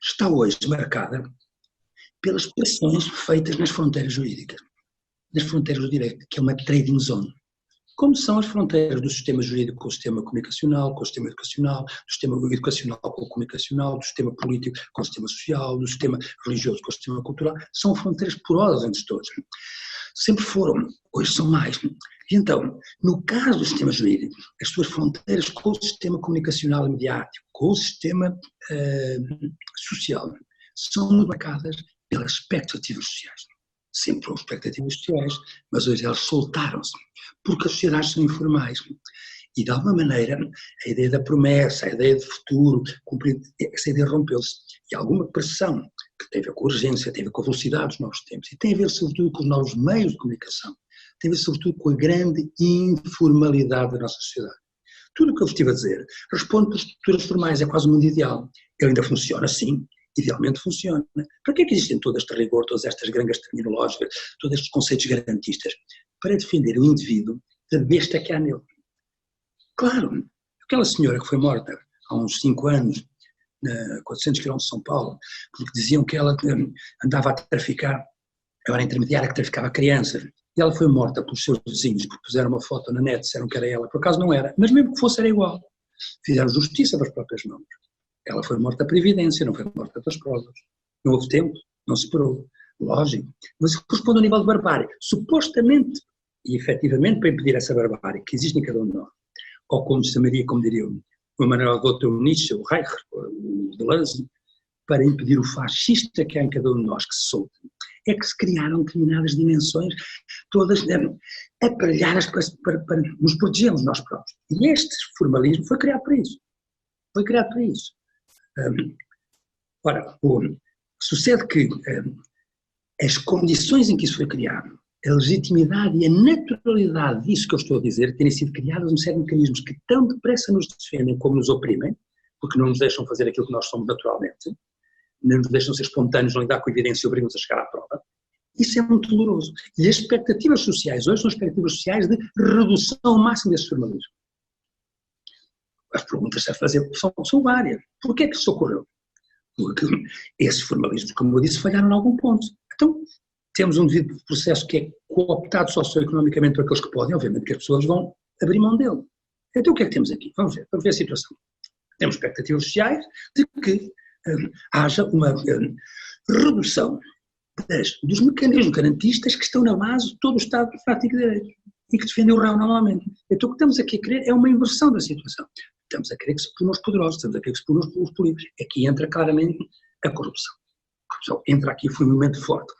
está hoje marcada pelas pressões feitas nas fronteiras jurídicas, nas fronteiras do direito, que é uma trading zone. Como são as fronteiras do sistema jurídico com o sistema comunicacional, com o sistema educacional, do sistema educacional com o comunicacional, do sistema político com o sistema social, do sistema religioso com o sistema cultural, são fronteiras porosas entre todos. Sempre foram, hoje são mais. E então, no caso do sistema jurídico, as suas fronteiras com o sistema comunicacional e mediático, com o sistema social, são muito marcadas pelas expectativas sociais. Sempre houve expectativas sociais, mas hoje elas soltaram-se, porque as sociedades são informais. E de alguma maneira, a ideia da promessa, a ideia de futuro, essa ideia rompeu-se. E alguma pressão que tem a ver com a urgência, tem a ver com a velocidade dos novos tempos, e tem a ver sobretudo com os novos meios de comunicação, tem a ver sobretudo com a grande informalidade da nossa sociedade. Tudo o que eu estive a dizer responde por estruturas formais, é quase um mundo ideal. Ele ainda funciona assim. Idealmente funciona. Para que é que existem todo este rigor, todas estas grangas terminológicas, todos estes conceitos garantistas? Para defender o indivíduo da besta que há nele. Claro, aquela senhora que foi morta há uns 5 anos, a 400 km de São Paulo, porque diziam que ela andava a traficar, ela era intermediária que traficava crianças, e ela foi morta pelos seus vizinhos, porque puseram uma foto na net, disseram que era ela, por acaso não era, mas mesmo que fosse era igual. Fizeram justiça para as próprias mãos. Ela foi morta por evidência, não foi morta pelas provas. Não houve tempo, não se parou. Lógico. Mas isso corresponde ao nível de barbárie. Supostamente e efetivamente para impedir essa barbárie que existe em cada um de nós. Ou como se chamaria, como diria o Manuel Doutor Nietzsche, o Reich, o Deleuze, para impedir o fascista que há em cada um de nós que se solte. É que se criaram determinadas dimensões, todas aparelhadas para nos protegermos nós próprios. E este formalismo foi criado para isso. Foi criado para isso. Ora, sucede que as condições em que isso foi criado, a legitimidade e a naturalidade disso que eu estou a dizer, terem sido criadas uma série de mecanismos que tão depressa nos defendem como nos oprimem, porque não nos deixam fazer aquilo que nós somos naturalmente, não nos deixam ser espontâneos, não lidar com a evidência e obrigam-nos a chegar à prova. Isso é muito doloroso. E as expectativas sociais hoje são expectativas sociais de redução ao máximo desse formalismo. As perguntas a fazer são várias. Porquê é que isso ocorreu? Porque esses formalismos, como eu disse, falharam em algum ponto. Então, temos um devido processo que é cooptado socioeconomicamente por aqueles que podem, obviamente que as pessoas vão abrir mão dele. Então o que é que temos aqui? Vamos ver a situação. Temos expectativas sociais de que haja uma redução dos mecanismos garantistas que estão na base de todo o Estado de prática de direito e que defendem o réu normalmente. Então o que estamos aqui a querer é uma inversão da situação. Estamos a querer que se punam os poderosos, estamos a querer que se punam os políticos. Aqui entra claramente a corrupção. A corrupção entra aqui, foi um elemento forte.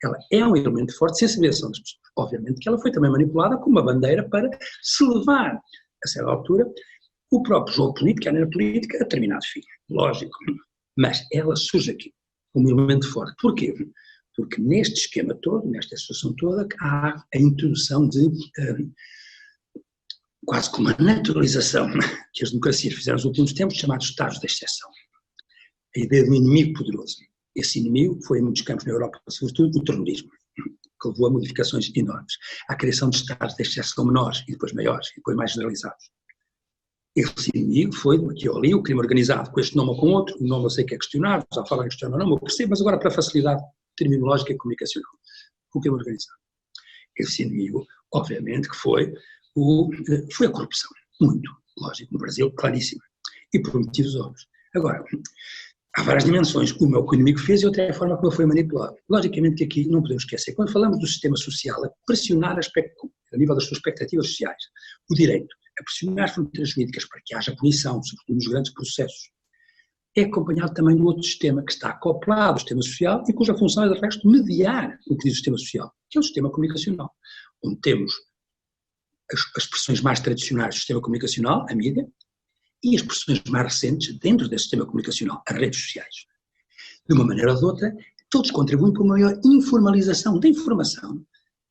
Ela é um elemento forte de sensibilização das pessoas. Obviamente que ela foi também manipulada como uma bandeira para se levar, a certa altura, o próprio jogo político, a arena política, a determinado fim, lógico, mas ela surge aqui como um elemento forte. Porquê? Porque neste esquema todo, nesta situação toda, há a introdução de quase como a naturalização que as democracias fizeram nos últimos tempos, chamados estados de exceção. A ideia de um inimigo poderoso. Esse inimigo foi, em muitos campos na Europa, sobretudo, o terrorismo, que levou a modificações enormes, à criação de estados de exceção menores, e depois maiores, e depois mais generalizados. Esse inimigo foi, aqui ou ali, o crime organizado, com este nome ou com outro, o nome eu sei que é questionável, já falam em questionar o nome, eu percebo, mas agora para facilidade terminológica e comunicacional, o crime organizado. Esse inimigo, obviamente, que foi a corrupção, muito, lógico, no Brasil, claríssimo, e por motivos óbvios. Agora, há várias dimensões, uma é o que o inimigo fez e outra é a forma como ele foi manipulado. Logicamente que aqui não podemos esquecer, quando falamos do sistema social, é pressionar a nível das suas expectativas sociais, o direito, a pressionar as fronteiras jurídicas para que haja punição, sobretudo nos grandes processos, é acompanhado também do outro sistema que está acoplado ao sistema social e cuja função é, de resto, mediar o que diz o sistema social, que é o sistema comunicacional, onde temos as expressões mais tradicionais do sistema comunicacional, a mídia, e as expressões mais recentes dentro desse sistema comunicacional, as redes sociais. De uma maneira ou de outra, todos contribuem para uma maior informalização da informação,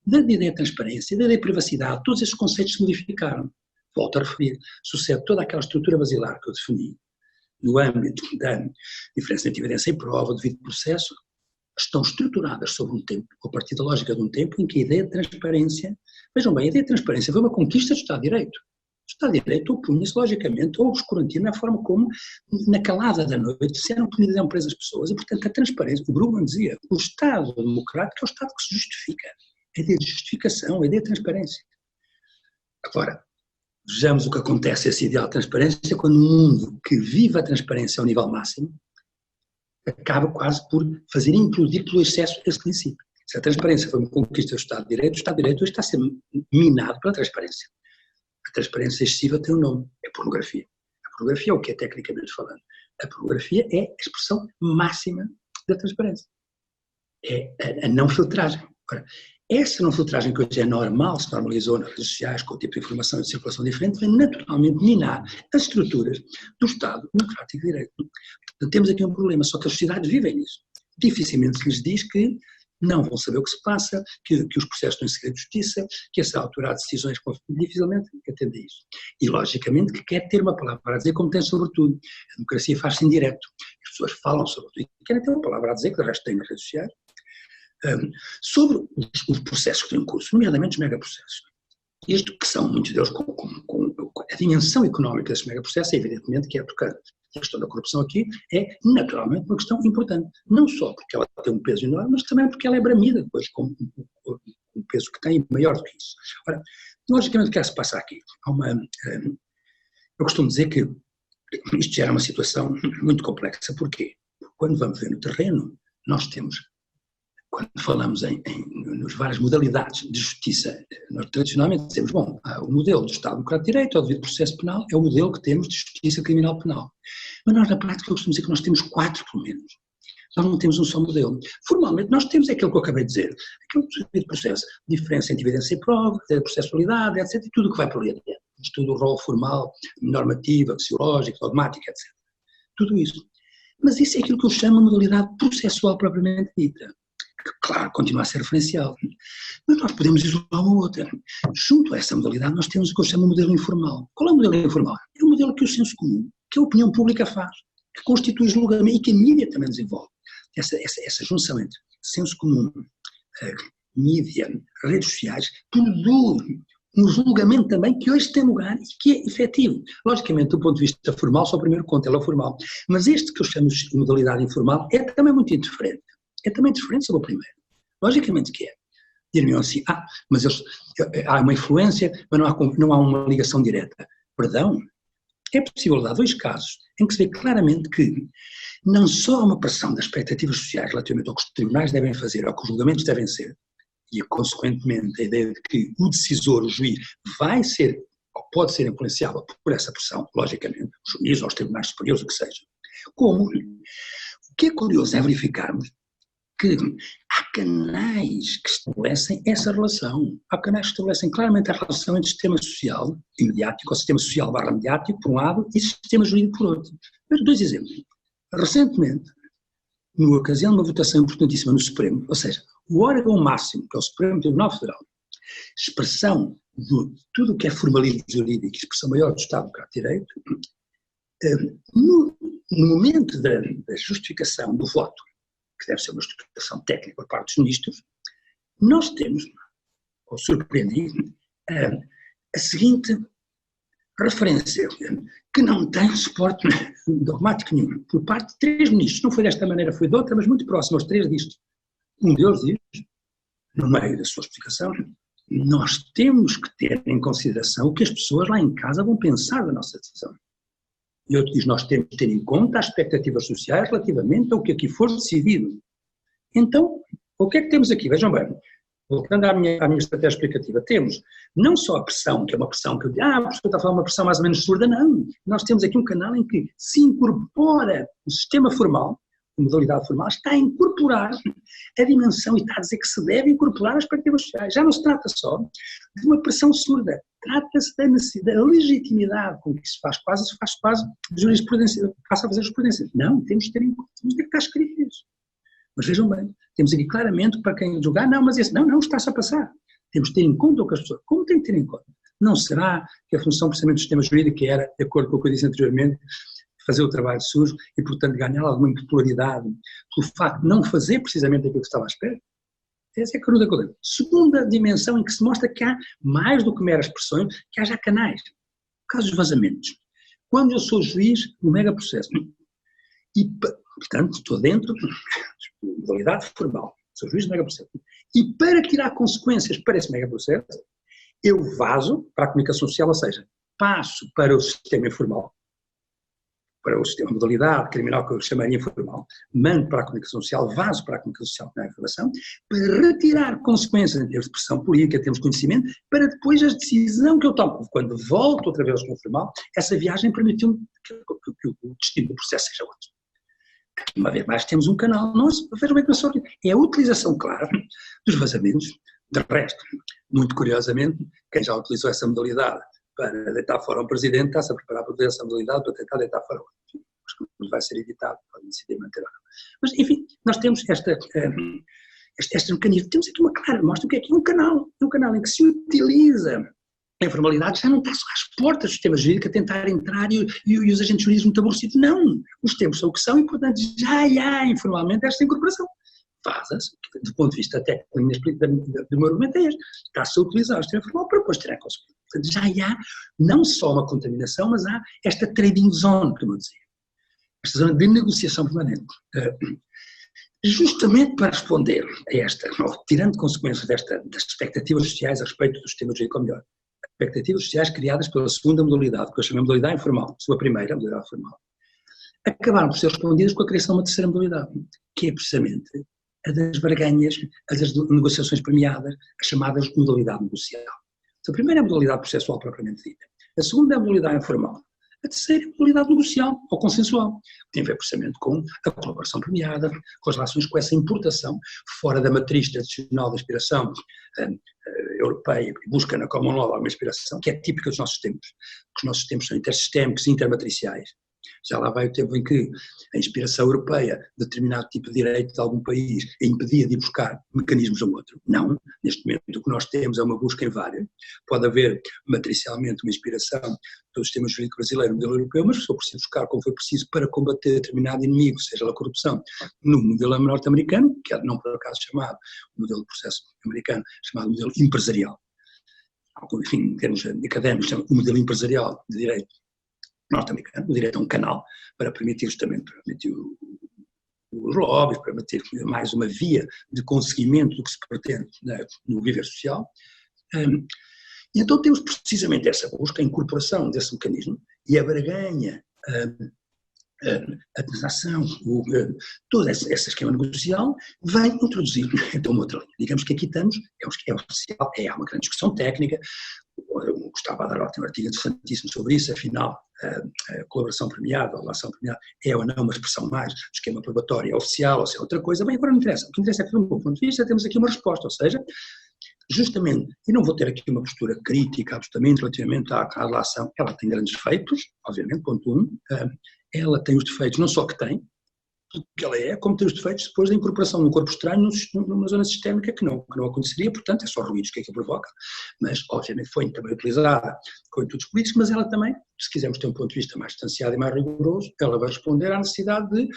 da ideia de transparência, da ideia de privacidade, todos esses conceitos se modificaram. Volto a referir, sucede toda aquela estrutura basilar que eu defini, no âmbito da diferença entre evidência e prova, do devido processo, estão estruturadas sobre um tempo, a partir da lógica de um tempo em que a ideia de transparência, vejam bem, a ideia de transparência foi uma conquista do Estado de Direito. O Estado de Direito opunha-se, logicamente, ou obscurantia na forma como, na calada da noite, se eram punidas a empresas pessoas, e, portanto, a transparência, o Brueggemann dizia, o Estado democrático é o Estado que se justifica. A ideia de justificação, a ideia de transparência. Agora, vejamos o que acontece a esse ideal de transparência quando um mundo que vive a transparência ao nível máximo acaba quase por fazer implodir pelo excesso esse princípio. Se a transparência foi uma conquista do Estado de Direito, o Estado de Direito hoje está a ser minado pela transparência. A transparência excessiva tem um nome, é pornografia. A pornografia é o que é tecnicamente falando. A pornografia é a expressão máxima da transparência. É a não filtragem. Agora, essa não filtragem que hoje é normal, se normalizou nas redes sociais, com o tipo de informação e de circulação diferente, vem naturalmente minar as estruturas do Estado democrático de Direito. Portanto, temos aqui um problema, só que as sociedades vivem nisso. Dificilmente se lhes diz que não vão saber o que se passa, que os processos estão em segredo de justiça, que essa autoridade de decisões dificilmente atende a isso. E, logicamente, que quer ter uma palavra a dizer, como tem sobre tudo. A democracia faz-se em direto. As pessoas falam sobre tudo e querem ter uma palavra a dizer, que de resto têm nas redes sociais, sobre os processos que têm em curso, nomeadamente os megaprocessos. Isto que são, muitos deles, com a dimensão económica desses megaprocessos, é evidentemente que é tocante. A questão da corrupção aqui é, naturalmente, uma questão importante. Não só porque ela tem um peso enorme, mas também porque ela é bramida depois, com um peso que tem maior do que isso. Ora, logicamente, o que é que se passa aqui? Eu costumo dizer que isto gera uma situação muito complexa. Porquê? Porque quando vamos ver no terreno, nós temos, quando falamos nas várias modalidades de justiça, nós tradicionalmente dizemos, bom, o modelo do Estado Democrático de Direito, ou devido processo penal, é o modelo que temos de justiça criminal penal. Mas nós, na prática, eu costumo dizer que nós temos 4, pelo menos. Nós não temos um só modelo. Formalmente, nós temos aquilo que eu acabei de dizer, aquele devido processo, diferença entre evidência e prova, processualidade, etc., e tudo o que vai por ali adiante. Tudo o rol formal, normativa, axiológica, dogmática, etc. Tudo isso. Mas isso é aquilo que eu chamo de modalidade processual propriamente dita. Que, claro, continua a ser referencial. Mas nós podemos isolar uma outra. Junto a essa modalidade, nós temos o que eu chamo de modelo informal. Qual é o modelo informal? É o modelo que o senso comum, que a opinião pública faz, que constitui julgamento e que a mídia também desenvolve. Essa junção entre senso comum, mídia, redes sociais, produz um julgamento também que hoje tem lugar e que é efetivo. Logicamente, do ponto de vista formal, só o primeiro conto, ele é o formal. Mas este que eu chamo de modalidade informal é também muito interferente. É também diferente sobre o primeiro. Logicamente que é. Diriam assim, mas há uma influência, mas não há uma ligação direta. Perdão, é possível dar 2 casos em que se vê claramente que não só há uma pressão das expectativas sociais relativamente ao que os tribunais devem fazer, ao que os julgamentos devem ser, e consequentemente a ideia de que o decisor, o juiz, vai ser, ou pode ser influenciável por essa pressão, logicamente, os juízes ou os tribunais superiores, o que seja. Como, o que é curioso é verificarmos que há canais que estabelecem essa relação. Há canais que estabelecem claramente a relação entre sistema social e mediático, ou sistema social barra mediático, por um lado, e sistema jurídico, por outro. Mas 2 exemplos. Recentemente, na ocasião de uma votação importantíssima no Supremo, ou seja, o órgão máximo, que é o Supremo Tribunal Federal, expressão de tudo o que é formalismo jurídico, expressão maior do Estado do Democrático de Direito, no momento da justificação do voto, que deve ser uma justificação técnica por parte dos ministros, nós temos, ou surpreendi, a seguinte referência, que não tem suporte dogmático nenhum, por parte de 3 ministros. Não foi desta maneira, foi de outra, mas muito próximo aos 3 disto. Um deles diz, no meio da sua explicação, nós temos que ter em consideração o que as pessoas lá em casa vão pensar da nossa decisão. E outro diz, nós temos que ter em conta as expectativas sociais relativamente ao que aqui for decidido. Então, o que é que temos aqui? Vejam bem, voltando à minha estratégia explicativa, temos não só a pressão, que é uma pressão que eu digo, a pessoa está a falar uma pressão mais ou menos surda, não. Nós temos aqui um canal em que se incorpora o sistema formal, a modalidade formal, está a incorporar a dimensão e está a dizer que se deve incorporar as expectativas sociais. Já não se trata só de uma pressão surda, trata-se da legitimidade com que se faz quase jurisprudência, passa a fazer jurisprudência. Não, temos de ter em conta, temos de estar escrito isso. Mas vejam bem, temos aqui claramente para quem julgar, não, mas esse, não, está-se a passar. Temos de ter em conta o que as pessoas, como tem que ter em conta? Não será que a função precisamente do sistema jurídico, que era, de acordo com o que eu disse anteriormente, fazer o trabalho sujo e, portanto, ganhar alguma impopularidade pelo facto de não fazer precisamente aquilo que estava à espera? Essa é a canuda coisa. Segunda dimensão em que se mostra que há mais do que meras pressões, que há já canais. O caso dos vazamentos. Quando eu sou juiz no mega processo e, portanto, estou dentro da modalidade formal, sou juiz do mega processo, e para tirar consequências para esse mega processo, eu vazo para a comunicação social, ou seja, passo para o sistema informal, para o sistema de modalidade criminal que eu chamaria informal, mando para a comunicação social, vazo para a comunicação social na informação, para retirar consequências em termos de pressão política, em termos de conhecimento, para depois a decisão que eu tomo. Quando volto outra vez ao sistema formal, essa viagem permitiu-me que o destino do processo seja outro. Aqui, uma vez mais, temos um canal nosso, vejam bem que é a utilização clara dos vazamentos. De resto, muito curiosamente, quem já utilizou essa modalidade para deitar fora um presidente, está-se a preparar para utilizar essa modalidade para tentar deitar fora outro. Acho que vai ser editado, pode decidir manter ou não. Mas, enfim, nós temos este mecanismo. Temos aqui uma clara mostra o que é aqui um canal em que se utiliza a informalidade, já não está só às portas do sistema jurídico a tentar entrar e os agentes jurídicos muito aborrecidos. Não, os tempos são o que são e, portanto, já há informalmente esta incorporação. Faz-se, do ponto de vista técnico do meu argumento é este. Está-se a utilizar o sistema formal para depois tirar consequências. Portanto, já há não só uma contaminação, mas há esta trading zone, como eu dizia. Esta zona de negociação permanente. Justamente para responder a esta, ou tirando consequências das expectativas sociais a respeito do sistema jurídico, ou melhor, expectativas sociais criadas pela segunda modalidade, que eu chamei modalidade informal, a primeira modalidade formal, acabaram por ser respondidas com a criação de uma terceira modalidade, que é precisamente a das barganhas, a das negociações premiadas, a chamada modalidade negocial. Então, a primeira é a modalidade processual propriamente dita, a segunda é a modalidade informal, a terceira é a modalidade negocial ou consensual, que tem a ver precisamente com a colaboração premiada, com as relações com essa importação fora da matriz tradicional da inspiração europeia, que busca na common law alguma inspiração, que é típica dos nossos tempos, porque os nossos tempos são intersistémicos e intermatriciais. Já lá vai o tempo em que a inspiração europeia, determinado tipo de direito de algum país, impedia de ir buscar mecanismos a outro. Não, neste momento o que nós temos é uma busca em várias. Pode haver matricialmente uma inspiração do sistema jurídico brasileiro, no modelo europeu, mas se for preciso buscar como foi preciso para combater determinado inimigo, seja a corrupção, no modelo norte-americano, que é não por acaso chamado, o modelo de processo americano, chamado modelo empresarial. Enfim, em termos académicos, chama o modelo empresarial de direito norte-americano. O direito é um canal para permitir justamente os lobbies, para permitir mais uma via de conseguimento do que se pretende no viver social. E então temos precisamente essa busca, a incorporação desse mecanismo e a barganha, a transação, todo esse esquema negocial vem introduzir então uma outra linha. Digamos que aqui estamos, há uma grande discussão técnica. O Gustavo Badaró tem um artigo interessantíssimo sobre isso, afinal, a colaboração premiada, a relação premiada, é ou não uma expressão mais do esquema probatório, é oficial ou se é outra coisa, bem, agora não interessa. O que interessa é que, do meu ponto de vista, temos aqui uma resposta, ou seja, justamente, e não vou ter aqui uma postura crítica absolutamente relativamente à relação, ela tem grandes defeitos, obviamente, ponto 1, ela tem os defeitos não só que tem, que ela é, como tem os defeitos depois da incorporação num corpo estranho numa zona sistémica que não aconteceria, portanto é só ruídos que aquilo provoca, mas obviamente foi também utilizada com intuitos políticos, mas ela também, se quisermos ter um ponto de vista mais distanciado e mais rigoroso, ela vai responder à necessidade de,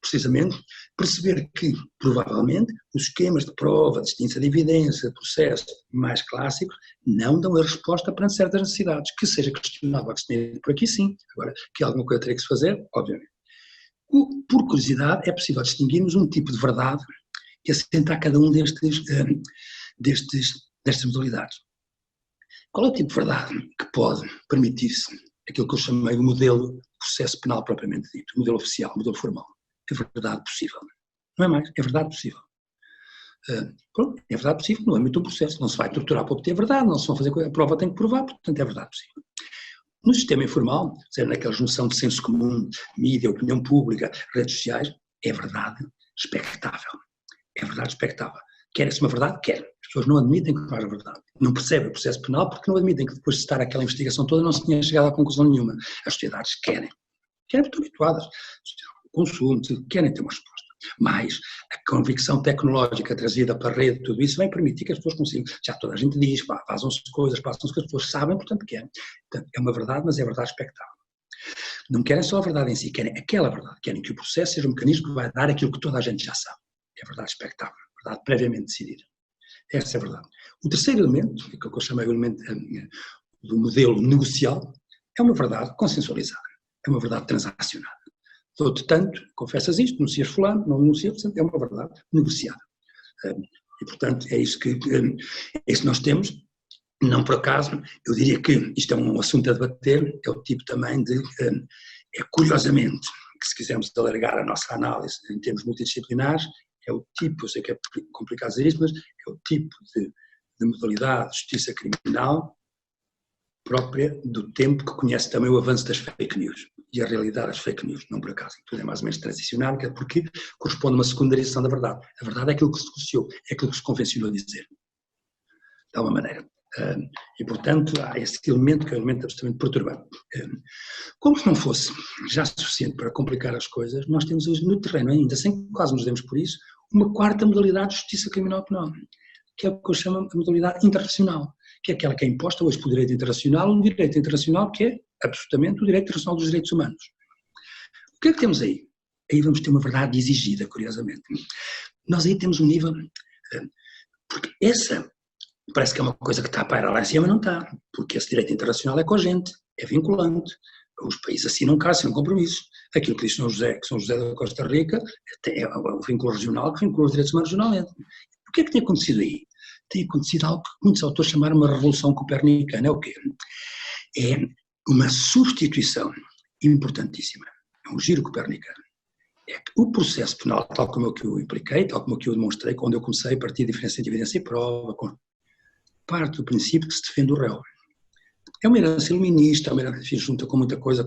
precisamente, perceber que, provavelmente, os esquemas de prova, de distinção de evidência, de processo mais clássicos, não dão a resposta perante certas necessidades, que seja questionável, que se tenha por aqui sim, agora, que alguma coisa teria que se fazer, obviamente. Por curiosidade, é possível distinguirmos um tipo de verdade que assenta a cada um destas modalidades. Qual é o tipo de verdade que pode permitir-se aquilo que eu chamei o modelo de processo penal propriamente dito, o modelo oficial, o modelo formal? É verdade possível. Não é mais, é verdade possível. Pronto, é verdade possível no âmbito do processo. Não se vai torturar para obter a verdade, não se vão fazer coisa, a prova tem que provar, portanto é verdade possível. No sistema informal, seja naquela junção de senso comum, mídia, opinião pública, redes sociais, é verdade expectável. É verdade expectável. Quer-se uma verdade? Quer. As pessoas não admitem que não haja verdade. Não percebem o processo penal porque não admitem que depois de estar aquela investigação toda não se tinha chegado a conclusão nenhuma. As sociedades querem. Querem porque estão habituadas. O consumo, querem ter uma resposta. Mas a convicção tecnológica trazida para a rede, tudo isso vai permitir que as pessoas consigam. Já toda a gente diz, fazem-se coisas, passam-se que as pessoas sabem, portanto querem. Portanto, é uma verdade, mas é verdade expectável. Não querem só a verdade em si, querem aquela verdade. Querem que o processo seja um mecanismo que vai dar aquilo que toda a gente já sabe. É verdade expectável, verdade previamente decidida. Essa é a verdade. O terceiro elemento, que eu chamei o elemento do modelo negocial, é uma verdade consensualizada. É uma verdade transacionada. Dou-te tanto, confessas isto, denuncias fulano, não denuncias, portanto é uma verdade negociada. E portanto é isso que nós temos. Não por acaso, eu diria que isto é um assunto a debater, é o tipo também de, curiosamente, que se quisermos alargar a nossa análise em termos multidisciplinares, é o tipo, eu sei que é complicado dizer isto, mas é o tipo de modalidade de justiça criminal própria do tempo que conhece também o avanço das fake news e a realidade das fake news, não por acaso. Tudo é mais ou menos transicional, porque corresponde a uma secundarização da verdade. A verdade é aquilo que se negociou, é aquilo que se convencionou a dizer. De alguma maneira. E, portanto, há esse elemento que é um elemento absolutamente perturbante. Como se não fosse já suficiente para complicar as coisas, nós temos hoje no terreno ainda, sem que quase nos demos por isso, uma quarta modalidade de justiça criminal penal, que é o que eu chamo de modalidade internacional, que é aquela que é imposta hoje pelo direito internacional, um direito internacional que é absolutamente o direito internacional dos direitos humanos. O que é que temos aí? Aí vamos ter uma verdade exigida, curiosamente. Nós aí temos um nível, porque essa parece que é uma coisa que está a pairar lá em cima, mas não está, porque esse direito internacional é cogente, é vinculante, os países assinam cá, assinam compromissos. Aquilo que diz São José, que São José da Costa Rica, é o vínculo regional que vincula os direitos humanos regionalmente. O que é que tem acontecido aí? Tem acontecido algo que muitos autores chamaram uma revolução copernicana. É o quê? É uma substituição importantíssima. É um giro copernicano. É que o processo penal, tal como eu que o impliquei, tal como eu que o demonstrei, quando eu comecei a partir da diferença de evidência e prova, parte do princípio que se defende o réu. É uma herança iluminista, é uma herança que se junta com muita coisa.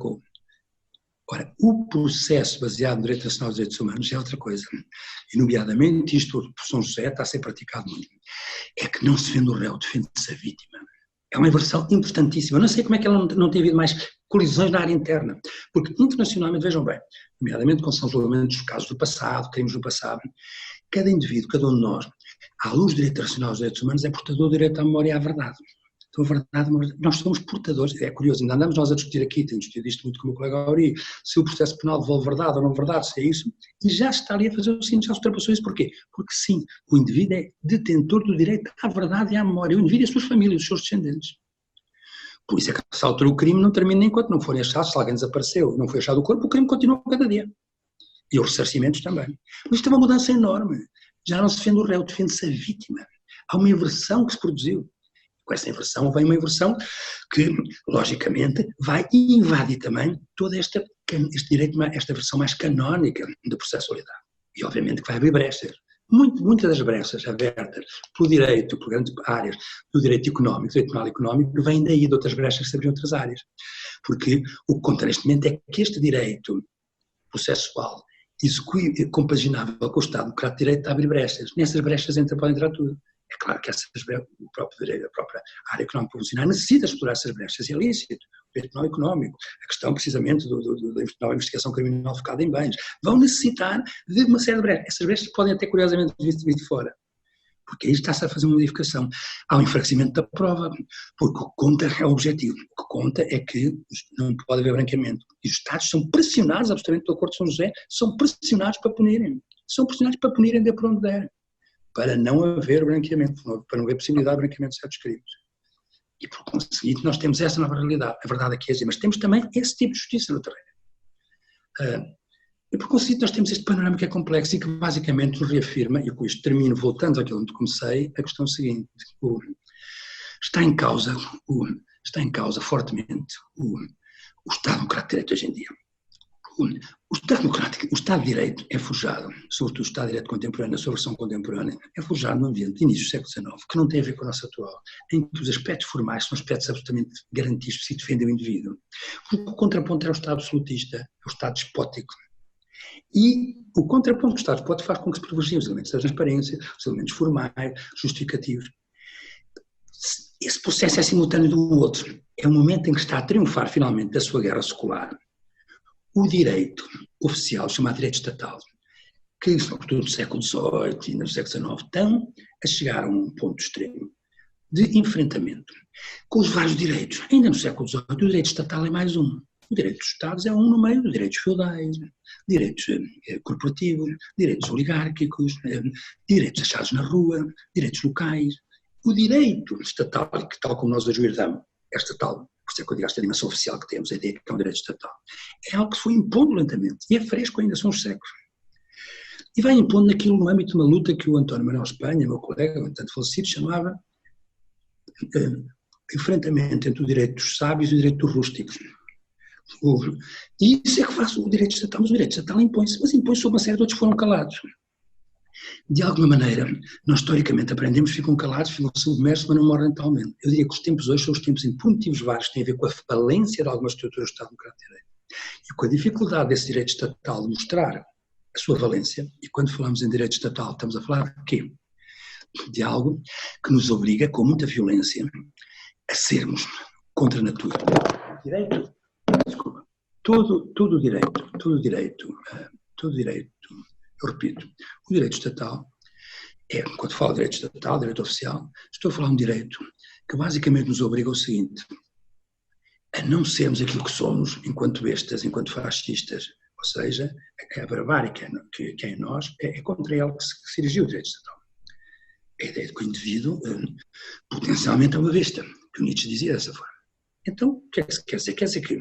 Ora, o processo baseado no direito internacional dos direitos humanos é outra coisa. E, nomeadamente, isto por São José está a ser praticado muito. É que não se defende o réu, defende-se a vítima. É uma inversão importantíssima. Eu não sei como é que ela não tem havido mais colisões na área interna. Porque, internacionalmente, vejam bem, nomeadamente com São julgamentos dos casos do passado, crimes do passado, cada indivíduo, cada um de nós, à luz do direito internacional dos direitos humanos, é portador do direito à memória e à verdade. Então, a verdade, nós somos portadores, é curioso, ainda andamos nós a discutir aqui, temos discutido isto muito com o meu colega Auri, se o processo penal devolve verdade ou não verdade, se é isso, e já está ali a fazer o seguinte, já se ultrapassou isso, porquê? Porque sim, o indivíduo é detentor do direito à verdade e à memória, o indivíduo e as suas famílias, os seus descendentes. Por isso é que essa altura o crime não termina enquanto não forem achados, se alguém desapareceu e não foi achado o corpo, o crime continua cada dia. E os ressarcimentos também. Mas isto é uma mudança enorme. Já não se defende o réu, defende-se a vítima. Há uma inversão que se produziu. Com essa inversão vem uma inversão que, logicamente, vai invadir também todo este direito, esta versão mais canónica da processualidade. E, obviamente, que vai abrir brechas. muitas das brechas abertas pelo direito, por grandes áreas do direito económico, do direito penal económico, vêm daí de outras brechas que se abriram em outras áreas. Porque o que conta neste momento é que este direito processual, compaginável com o Estado Democrático de Direito, abre brechas. Nessas brechas pode entrar tudo. É claro que o próprio direito, a própria área económica profissional necessita explorar essas brechas, é lícito. O direito penal económico, a questão precisamente da investigação criminal focada em bens, vão necessitar de uma série de brechas. Essas brechas podem até, curiosamente, vir de fora, porque aí está-se a fazer uma modificação. Há um enfraquecimento da prova, porque o que conta é o objetivo. O que conta é que não pode haver branqueamento. E os Estados são pressionados, absolutamente pelo Acordo de São José, são pressionados para punirem. São pressionados para punirem de por onde der, para não haver branqueamento, para não haver possibilidade de branqueamento de certos crimes. E por conseguinte nós temos essa nova realidade. A verdade aqui é dizer, mas temos também esse tipo de justiça no terreno. E por conseguinte nós temos este panorama que é complexo e que basicamente nos reafirma, e com isto termino voltando àquilo onde comecei, a questão seguinte: está em causa fortemente o Estado Democrático de Direito hoje em dia. O Estado de Direito é forjado, sobretudo o Estado de Direito contemporâneo, na sua versão contemporânea, é forjado num ambiente de início do século XIX, que não tem a ver com o nosso atual, em que os aspectos formais são aspectos absolutamente garantistas e defendem o indivíduo. O contraponto é o Estado absolutista, é o Estado despótico. E o contraponto do Estado despótico faz com que se privilegiem os elementos da transparência, os elementos formais, justificativos. Esse processo é simultâneo do outro. É o momento em que está a triunfar finalmente da sua guerra secular o direito oficial, chamado direito estatal, que, sobretudo no século XVIII e no século XIX, estão a chegar a um ponto extremo de enfrentamento com os vários direitos. Ainda no século XVIII, o direito estatal é mais um. O direito dos Estados é um no meio dos direitos feudais, direitos corporativos, direitos oligárquicos, direitos achados na rua, direitos locais. O direito estatal, que tal como nós hoje o herdamos, é estatal. Por isso é que eu digo esta dimensão oficial que temos, a ideia que é um direito estatal. É algo que se foi impondo lentamente, e é fresco ainda, são os séculos. E vai impondo naquilo no âmbito de uma luta que o António Manuel Espanha, meu colega, tanto falecido, chamava enfrentamento entre o direito dos sábios e o direito dos rústicos. E isso é que faz o direito estatal, mas o direito estatal impõe-se, mas impõe-se sobre uma série de outros que foram calados. De alguma maneira, nós historicamente aprendemos, ficam calados, ficam submersos, mas não morrem totalmente. Eu diria que os tempos hoje são os tempos em motivos vários que têm a ver com a falência de algumas estruturas do Estado Democrático de Direito e com a dificuldade desse direito estatal de mostrar a sua valência. E quando falamos em direito estatal, estamos a falar de quê? De algo que nos obriga, com muita violência, a sermos contra a natura. Direito, desculpa, todo direito, eu repito, o direito estatal quando falo de direito estatal, direito oficial, estou a falar de um direito que basicamente nos obriga ao seguinte: a não sermos aquilo que somos enquanto bestas, enquanto fascistas, ou seja, a barbárie que é em nós é contra ela que se erigiu o direito estatal. A ideia de que o indivíduo potencialmente é uma besta, que o Nietzsche dizia dessa forma. Então, o que é que quer dizer? Quer dizer que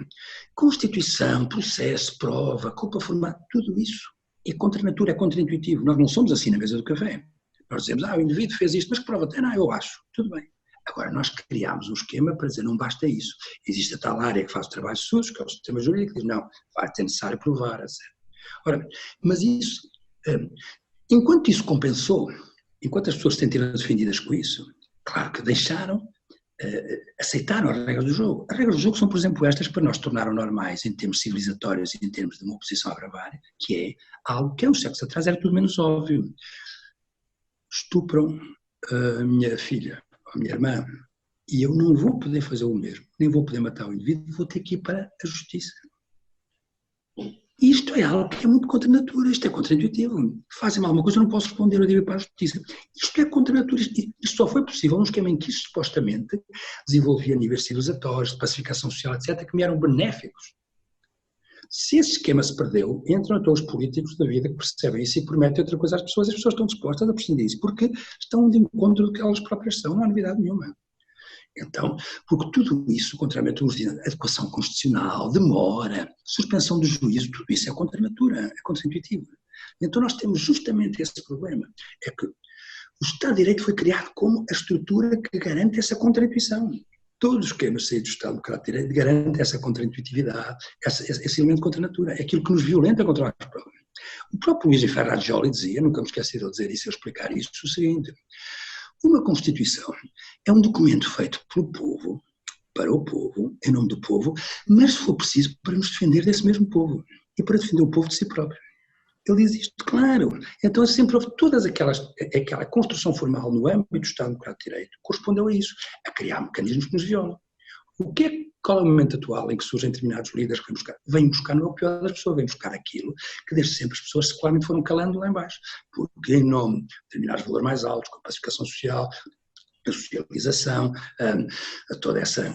Constituição, processo, prova, culpa formal, tudo isso é contra a natura, é contra-intuitivo. Nós não somos assim na mesa do café. Nós dizemos, o indivíduo fez isto, mas que prova tem? Não, eu acho. Tudo bem. Agora, nós criámos um esquema para dizer, não basta isso. Existe a tal área que faz o trabalho sujo, que é o sistema jurídico, que diz, não, vai ser necessário provar, etc. Ora, mas isso, enquanto isso compensou, enquanto as pessoas se sentiram defendidas com isso, claro que deixaram, aceitaram as regras do jogo. As regras do jogo são, por exemplo, estas que para nós tornaram normais em termos civilizatórios e em termos de uma oposição à barbárie, que é algo que há uns séculos atrás era tudo menos óbvio. Estupram a minha filha, a minha irmã, e eu não vou poder fazer o mesmo, nem vou poder matar o indivíduo, vou ter que ir para a justiça. Isto é algo que é muito contra a natura, isto é contra-intuitivo. Fazem-me alguma coisa, eu não posso responder, eu devo ir para a justiça. Isto é contra a natura, isto só foi possível num esquema em que isto supostamente desenvolvia níveis civilizatórios, de pacificação social, etc., que me eram benéficos. Se esse esquema se perdeu, entram então os políticos da vida que percebem isso e prometem outra coisa às pessoas, e as pessoas estão dispostas a prescindir disso, porque estão de encontro do que elas próprias são, não há novidade nenhuma. Então, porque tudo isso, contrariamente a adequação constitucional, demora, suspensão do juízo, tudo isso é contra a natura, é contra-intuitivo. Então nós temos justamente esse problema, é que o Estado de Direito foi criado como a estrutura que garante essa contra-intuição. Todos os esquemas saídos do Estado Democrático de Direito garantem essa contra-intuitividade, esse elemento contra a natura, é aquilo que nos violenta contra nós próprios. O próprio Luigi Ferrajoli dizia, nunca me esqueci de ele dizer isso, eu explicar isso, o seguinte: uma Constituição é um documento feito pelo povo, para o povo, em nome do povo, mas se for preciso para nos defender desse mesmo povo e para defender o povo de si próprio. Ele diz isto, claro. Então sempre houve aquela construção formal no âmbito do Estado Democrático de Direito correspondeu a isso, a criar mecanismos que nos violam. Qual é o momento atual em que surgem determinados líderes que vêm buscar, não é o pior das pessoas, vêm buscar aquilo que desde sempre as pessoas secularmente foram calando lá em baixo, porque em nome de determinados valores mais altos, como a pacificação social, a socialização, toda essa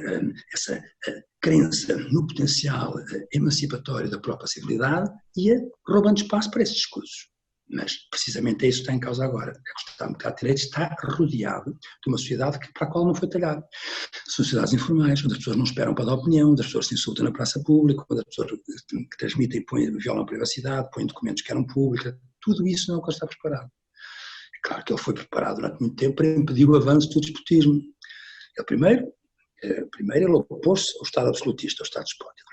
crença no potencial emancipatório da própria civilidade, ia roubando espaço para esses discursos. Mas precisamente é isso que está em causa agora. O Estado Democrático de Direito está rodeado de uma sociedade para a qual não foi talhado. Sociedades informais, onde as pessoas não esperam para dar opinião, onde as pessoas se insultam na praça pública, onde as pessoas que transmitem violam a privacidade, põem documentos que eram públicos, tudo isso não está preparado. É claro que ele foi preparado durante muito tempo para impedir o avanço do despotismo. Primeiro ele opôs-se ao Estado absolutista, ao Estado despótico.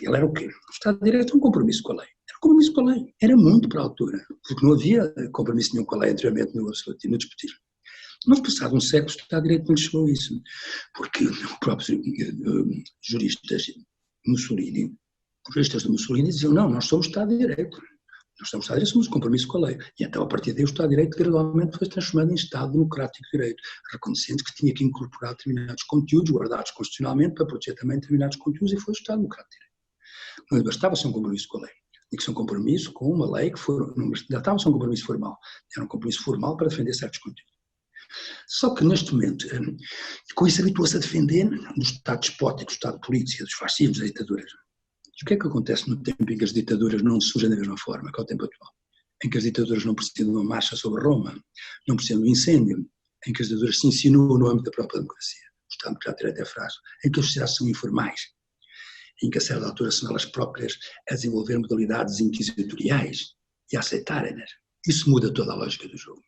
Ele era o quê? O Estado de Direito é um compromisso com a lei. Era um compromisso com a lei. Era muito para a altura, porque não havia compromisso nenhum com a lei anteriormente no absolutismo, no despotismo. Mas passado um século, o Estado de Direito não lhe chegou a isso, porque os próprios juristas de Mussolini diziam, não, nós somos Estado de Direito. Nós somos Estado de Direito, somos um compromisso com a lei. E então, a partir daí, o Estado de Direito gradualmente foi transformado em Estado Democrático de Direito, reconhecendo que tinha que incorporar determinados conteúdos guardados constitucionalmente para proteger também determinados conteúdos, e foi o Estado Democrático de Direito. Não lhe bastava ser um compromisso com a lei. Tinha que ser um compromisso com uma lei que não bastava ser um compromisso formal. Era um compromisso formal para defender certos conteúdos. Só que, neste momento, com isso habitua-se a defender do Estado despótico, do Estado de polícia, dos fascismos, das ditaduras. O que é que acontece no tempo em que as ditaduras não surgem da mesma forma que é o tempo atual? Em que as ditaduras não precisam de uma marcha sobre Roma, não precisam de um incêndio, em que as ditaduras se insinuam no âmbito da própria democracia. O Estado Democrático de Direito é frágil. Em que as sociedades são informais, em que a certa altura são elas próprias a desenvolver modalidades inquisitoriais e a aceitarem-nas. Isso muda toda a lógica do jogo.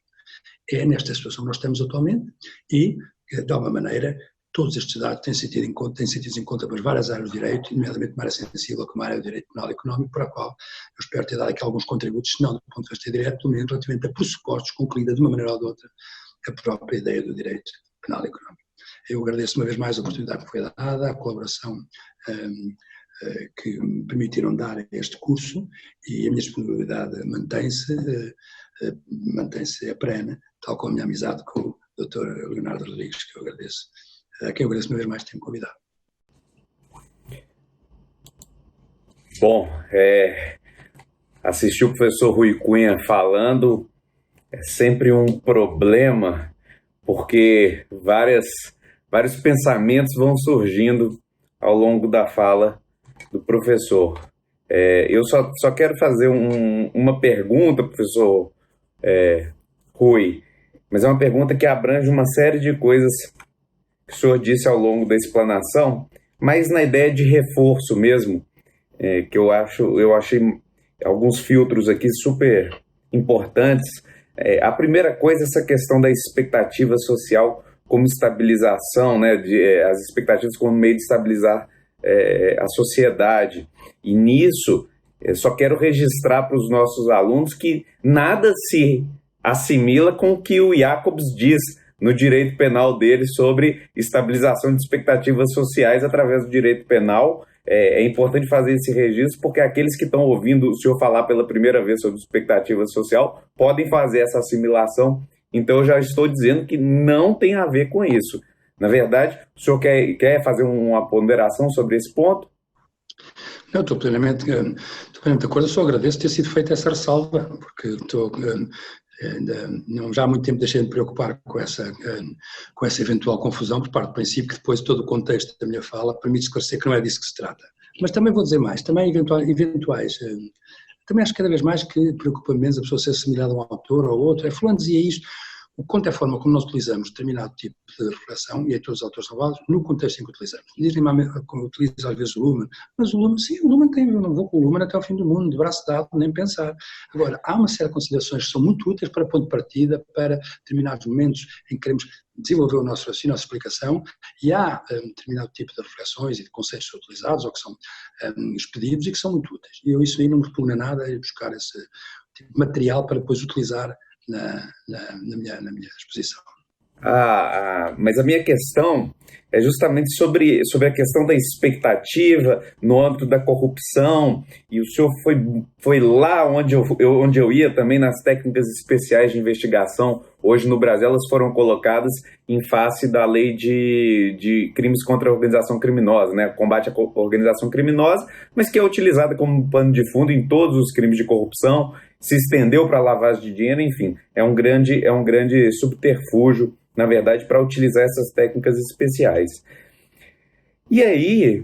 É nesta situação que nós estamos atualmente e, de alguma maneira, todos estes dados têm sido tidos em conta por várias áreas do direito, nomeadamente uma área sensível como a área do direito penal e económico, para a qual eu espero ter dado aqui alguns contributos, se não do ponto de vista direto, pelo menos relativamente a pressupostos, concluída de uma maneira ou de outra a própria ideia do direito penal e económico. Eu agradeço uma vez mais a oportunidade que foi dada, a colaboração que me permitiram dar este curso, e a minha disponibilidade mantém-se a perene, tal como a minha amizade com o Dr. Leonardo Rodrigues, que eu agradeço. A quem eu agradeço uma vez mais ter me convidado. Bom, assistir o professor Rui Cunha falando é sempre um problema, porque vários pensamentos vão surgindo ao longo da fala do professor. Eu só quero fazer uma pergunta, professor Rui, mas é uma pergunta que abrange uma série de coisas que o senhor disse ao longo da explanação, mas na ideia de reforço mesmo, que eu achei alguns filtros aqui super importantes. A primeira coisa é essa questão da expectativa social como estabilização, né, as expectativas como meio de estabilizar a sociedade. E nisso, eu só quero registrar para os nossos alunos que nada se assimila com o que o Jacobs diz no direito penal dele sobre estabilização de expectativas sociais através do direito penal. É importante fazer esse registro, porque aqueles que estão ouvindo o senhor falar pela primeira vez sobre expectativa social podem fazer essa assimilação. Então, eu já estou dizendo que não tem a ver com isso. Na verdade, o senhor quer fazer uma ponderação sobre esse ponto? Não, estou plenamente de acordo. Eu só agradeço ter sido feita essa ressalva, porque já há muito tempo deixei de me preocupar com essa eventual confusão, por parte do princípio que depois todo o contexto da minha fala permite esclarecer que não é disso que se trata. Mas também vou dizer mais, também eventuais, também acho cada vez mais que preocupa menos a pessoa ser assimilada a um autor ou outro. Fulano dizia isto, quanto é a forma como nós utilizamos determinado tipo de reflexão, e aí todos os autores são válidos, no contexto em que utilizamos. Dizem-me como utilizo às vezes o Luhmann, mas o Luhmann, sim, o Luhmann tem, eu não vou com o Luhmann até ao fim do mundo, de braço dado, nem pensar. Agora, há uma série de considerações que são muito úteis para ponto de partida, para determinados momentos em que queremos desenvolver o nosso raciocínio, a nossa explicação, e há determinado tipo de reflexões e de conceitos que são utilizados ou que são expedidos e que são muito úteis. E eu isso aí não me repugna nada a buscar esse tipo de material para depois utilizar na minha exposição. Mas a minha questão é justamente sobre a questão da expectativa no âmbito da corrupção, e o senhor foi lá onde eu ia também, nas técnicas especiais de investigação. Hoje no Brasil elas foram colocadas em face da lei de crimes contra a organização criminosa, né? Combate à organização criminosa, mas que é utilizada como pano de fundo em todos os crimes de corrupção, se estendeu para a lavagem de dinheiro, enfim, é um grande subterfúgio, na verdade, para utilizar essas técnicas especiais. E aí,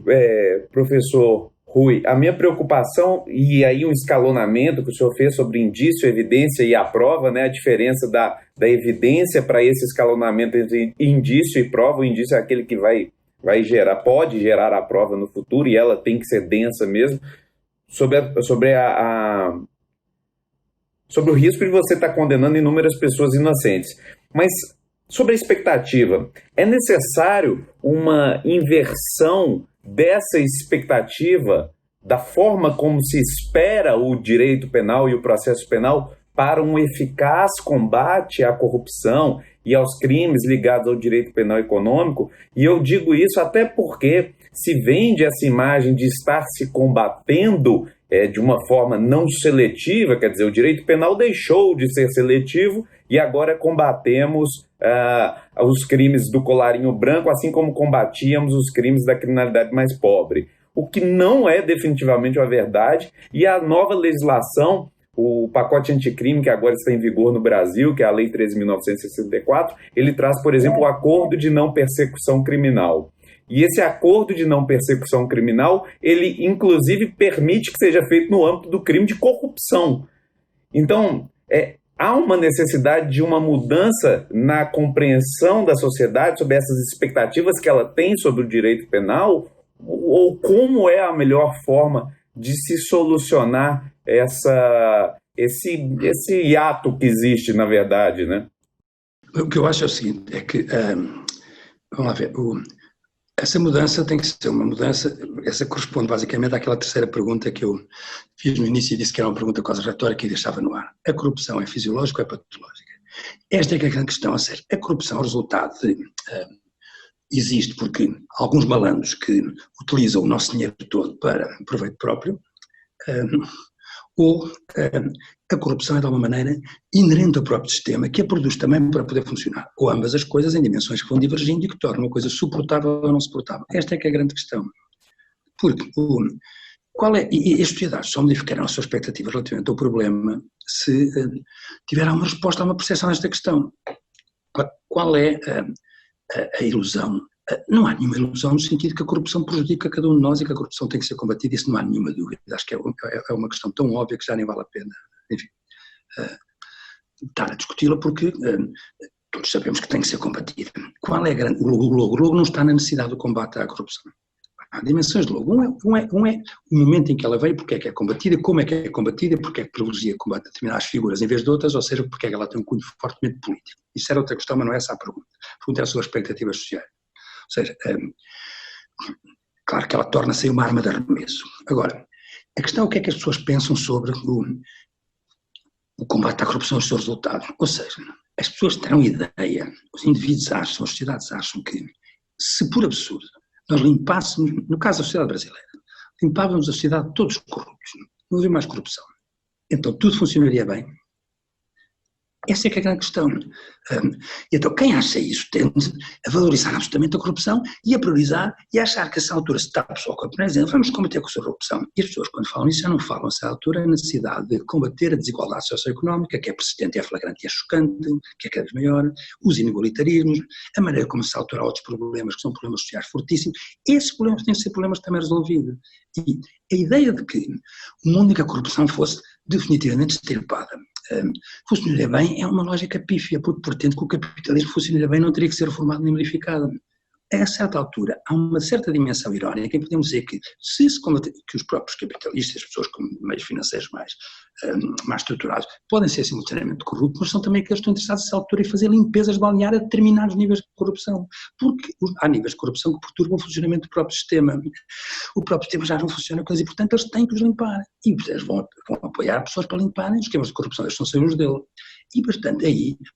professor Rui, a minha preocupação, e aí um escalonamento que o senhor fez sobre indício, evidência e a prova, né, a diferença da evidência para esse escalonamento entre indício e prova. O indício é aquele que pode gerar a prova no futuro, e ela tem que ser densa mesmo, sobre o risco de você estar condenando inúmeras pessoas inocentes. Mas sobre a expectativa, é necessário uma inversão dessa expectativa, da forma como se espera o direito penal e o processo penal, para um eficaz combate à corrupção e aos crimes ligados ao direito penal econômico? E eu digo isso até porque se vende essa imagem de estar se combatendo de uma forma não seletiva, quer dizer, o direito penal deixou de ser seletivo e agora combatemos os crimes do colarinho branco, assim como combatíamos os crimes da criminalidade mais pobre. O que não é definitivamente a verdade, e a nova legislação, o pacote anticrime que agora está em vigor no Brasil, que é a Lei 13.964, ele traz, por exemplo, o acordo de não persecução criminal. E esse acordo de não persecução criminal, ele inclusive permite que seja feito no âmbito do crime de corrupção. Então, há uma necessidade de uma mudança na compreensão da sociedade sobre essas expectativas que ela tem sobre o direito penal, ou como é a melhor forma de se solucionar esse hiato que existe, na verdade, né? O que eu acho é o seguinte, é que, vamos lá ver, essa mudança tem que ser uma mudança, essa corresponde basicamente àquela terceira pergunta que eu fiz no início e disse que era uma pergunta quase retórica e deixava no ar. A corrupção é fisiológica ou é patológica? Esta é que é a grande questão, a sério. A corrupção é o resultado existe porque alguns malandros que utilizam o nosso dinheiro todo para proveito próprio, ou a corrupção é de alguma maneira inerente ao próprio sistema, que a produz também para poder funcionar, ou ambas as coisas em dimensões que vão divergindo e que tornam uma coisa suportável ou não suportável. Esta é que é a grande questão. Porque e as sociedades só modificarão a sua expectativa relativamente ao problema se tiverem uma resposta a uma percepção desta questão. Qual é a ilusão? Não há nenhuma ilusão no sentido que a corrupção prejudica cada um de nós e que a corrupção tem que ser combatida, isso não há nenhuma dúvida. Acho que é uma questão tão óbvia que já nem vale a pena, enfim, estar a discuti-la, porque todos sabemos que tem que ser combatida. Qual é o logo? O logo não está na necessidade do combate à corrupção. Há dimensões de logo. Um é o momento em que ela veio, porque é que é combatida, como é que é combatida, porque é que privilegia combate determinadas figuras em vez de outras, ou seja, porque é que ela tem um cunho fortemente político. Isso era outra questão, mas não é essa a pergunta. A pergunta é sobre as expectativas sociais. Ou seja, claro que ela torna-se uma arma de arremesso. Agora, a questão é o que é que as pessoas pensam sobre o combate à corrupção e os seus resultados. Ou seja, as pessoas terão ideia, os indivíduos acham, as sociedades acham que, se por absurdo nós limpássemos, no caso da sociedade brasileira, limpávamos a sociedade de todos corruptos, não havia mais corrupção, então tudo funcionaria bem. Essa é que é a grande questão. Então, quem acha isso tende a valorizar absolutamente a corrupção e a priorizar e a achar que a essa altura se está a pessoa com a dizendo vamos combater com a corrupção. E as pessoas, quando falam isso, já não falam a essa altura a necessidade de combater a desigualdade socioeconómica, que é persistente, é flagrante e é chocante, que é cada vez maior, os inegalitarismos, a maneira como se altura outros problemas, que são problemas sociais fortíssimos. Esses problemas têm de ser problemas também resolvidos. E a ideia de que o mundo em que a corrupção fosse definitivamente extirpada. Funcionaria bem é uma lógica pífia, porque pretende que o capitalismo funcionaria bem não teria que ser reformado nem modificado. A certa altura, há uma certa dimensão irónica em que podemos dizer que, que os próprios capitalistas, as pessoas com meios financeiros mais estruturados, podem ser simultaneamente corruptos, mas são também aqueles que estão interessados nessa altura em fazer limpezas balneares a determinados níveis de corrupção, porque há níveis de corrupção que perturbam o funcionamento do próprio sistema. O próprio sistema já não funciona com eles e, portanto, eles têm que os limpar. E eles vão apoiar pessoas para limparem os esquemas de corrupção, eles não são os dele. E, portanto,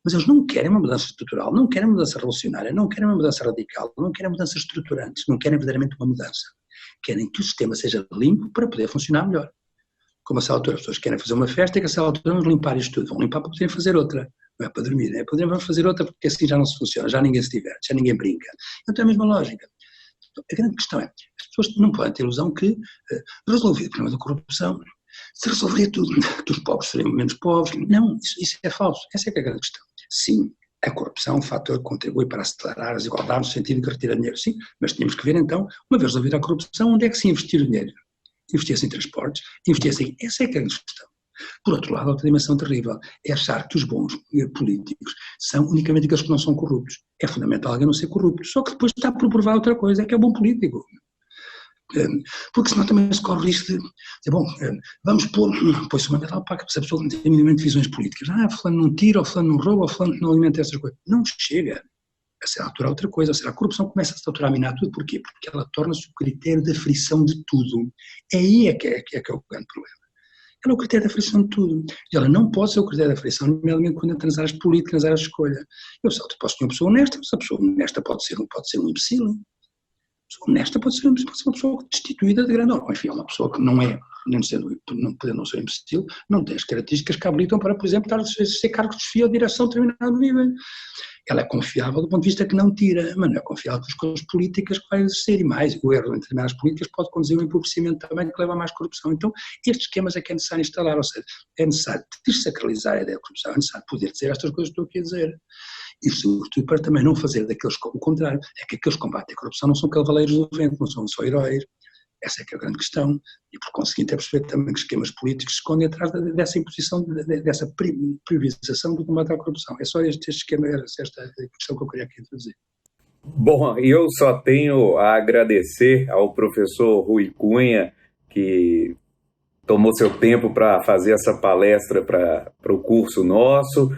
mas eles não querem uma mudança estrutural, não querem uma mudança revolucionária, não querem uma mudança radical, não querem mudanças estruturantes, não querem verdadeiramente uma mudança. Querem que o sistema seja limpo para poder funcionar melhor. Como a essa altura as pessoas querem fazer uma festa, e que a essa altura vamos limpar isto tudo, vão limpar para poderem fazer outra. Não é para dormir, é para vamos fazer outra porque assim já não se funciona, já ninguém se diverte, já ninguém brinca. Então é a mesma lógica. A grande questão é, as pessoas não podem ter a ilusão que, resolvido o problema da corrupção, se resolveria tudo, que os pobres seriam menos pobres. Não, isso é falso. Essa é que é a grande questão. Sim, a corrupção é um fator que contribui para acelerar as desigualdades no sentido de retirar dinheiro. Sim, mas tínhamos que ver então, uma vez resolvida a corrupção, onde é que se investir o dinheiro? Investia-se em transportes, investia-se em... Essa é que é a grande questão. Por outro lado, outra dimensão terrível é achar que os bons políticos são unicamente aqueles que não são corruptos. É fundamental alguém não ser corrupto, só que depois está por provar outra coisa, é que é bom político. Porque senão também se corre o risco de dizer, bom, vamos põe-se uma medalha para que a pessoa não tenha minimamente visões políticas. Fulano não tira, ou fulano não rouba, ou fulano não alimenta essas coisas. Não chega a ser autorar outra coisa, ou seja, a corrupção começa a se autorar a minar tudo. Porquê? Porque ela torna-se o critério da frição de tudo. Aí é que é o grande problema. Ela é o critério da frição de tudo. E ela não pode ser o critério da frição, nomeadamente quando entra nas áreas políticas, nas áreas de escolha. Eu posso ter uma pessoa honesta, mas a pessoa honesta pode ser um imbecil. A pessoa honesta pode ser uma pessoa destituída de grande honra. Enfim, é uma pessoa que não é, não podendo não ser imbecil, não tem as características que habilitam para, por exemplo, estar a ser cargos de chefia ou direção de determinado nível. Ela é confiável do ponto de vista que não tira, mas não é confiável pelas coisas políticas que vai exercer. E mais, o erro em determinadas políticas pode conduzir a um empobrecimento também que leva a mais corrupção. Então, estes esquemas é que é necessário instalar, ou seja, é necessário desacralizar a ideia de corrupção, é necessário poder dizer estas coisas que estou aqui a dizer. E, sobretudo, para também não fazer daqueles, o contrário, é que aqueles que combatem a corrupção não são cavaleiros do vento, não são só heróis. Essa é que é a grande questão, e por conseguinte é perceber também que esquemas políticos se escondem atrás dessa imposição, dessa priorização do combate à corrupção. É só este esquema, esta questão que eu queria aqui introduzir. Bom, eu só tenho a agradecer ao professor Rui Cunha, que tomou seu tempo para fazer essa palestra para o curso nosso.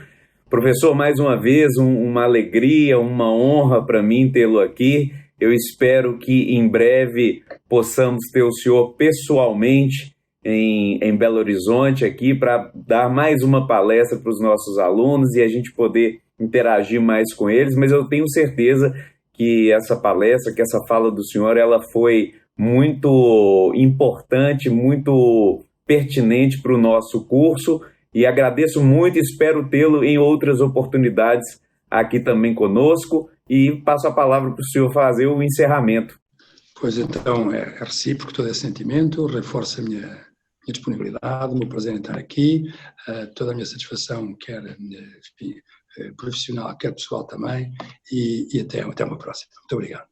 Professor, mais uma vez, uma alegria, uma honra para mim tê-lo aqui. Eu espero que em breve possamos ter o senhor pessoalmente em Belo Horizonte aqui para dar mais uma palestra para os nossos alunos e a gente poder interagir mais com eles, mas eu tenho certeza que essa palestra, que essa fala do senhor, ela foi muito importante, muito pertinente para o nosso curso e agradeço muito e espero tê-lo em outras oportunidades aqui também conosco. E passo a palavra para o senhor fazer o encerramento. Pois então, é recíproco todo esse sentimento, reforço a minha disponibilidade, o meu prazer em estar aqui, toda a minha satisfação, quer profissional, quer pessoal também, e até uma próxima. Muito obrigado.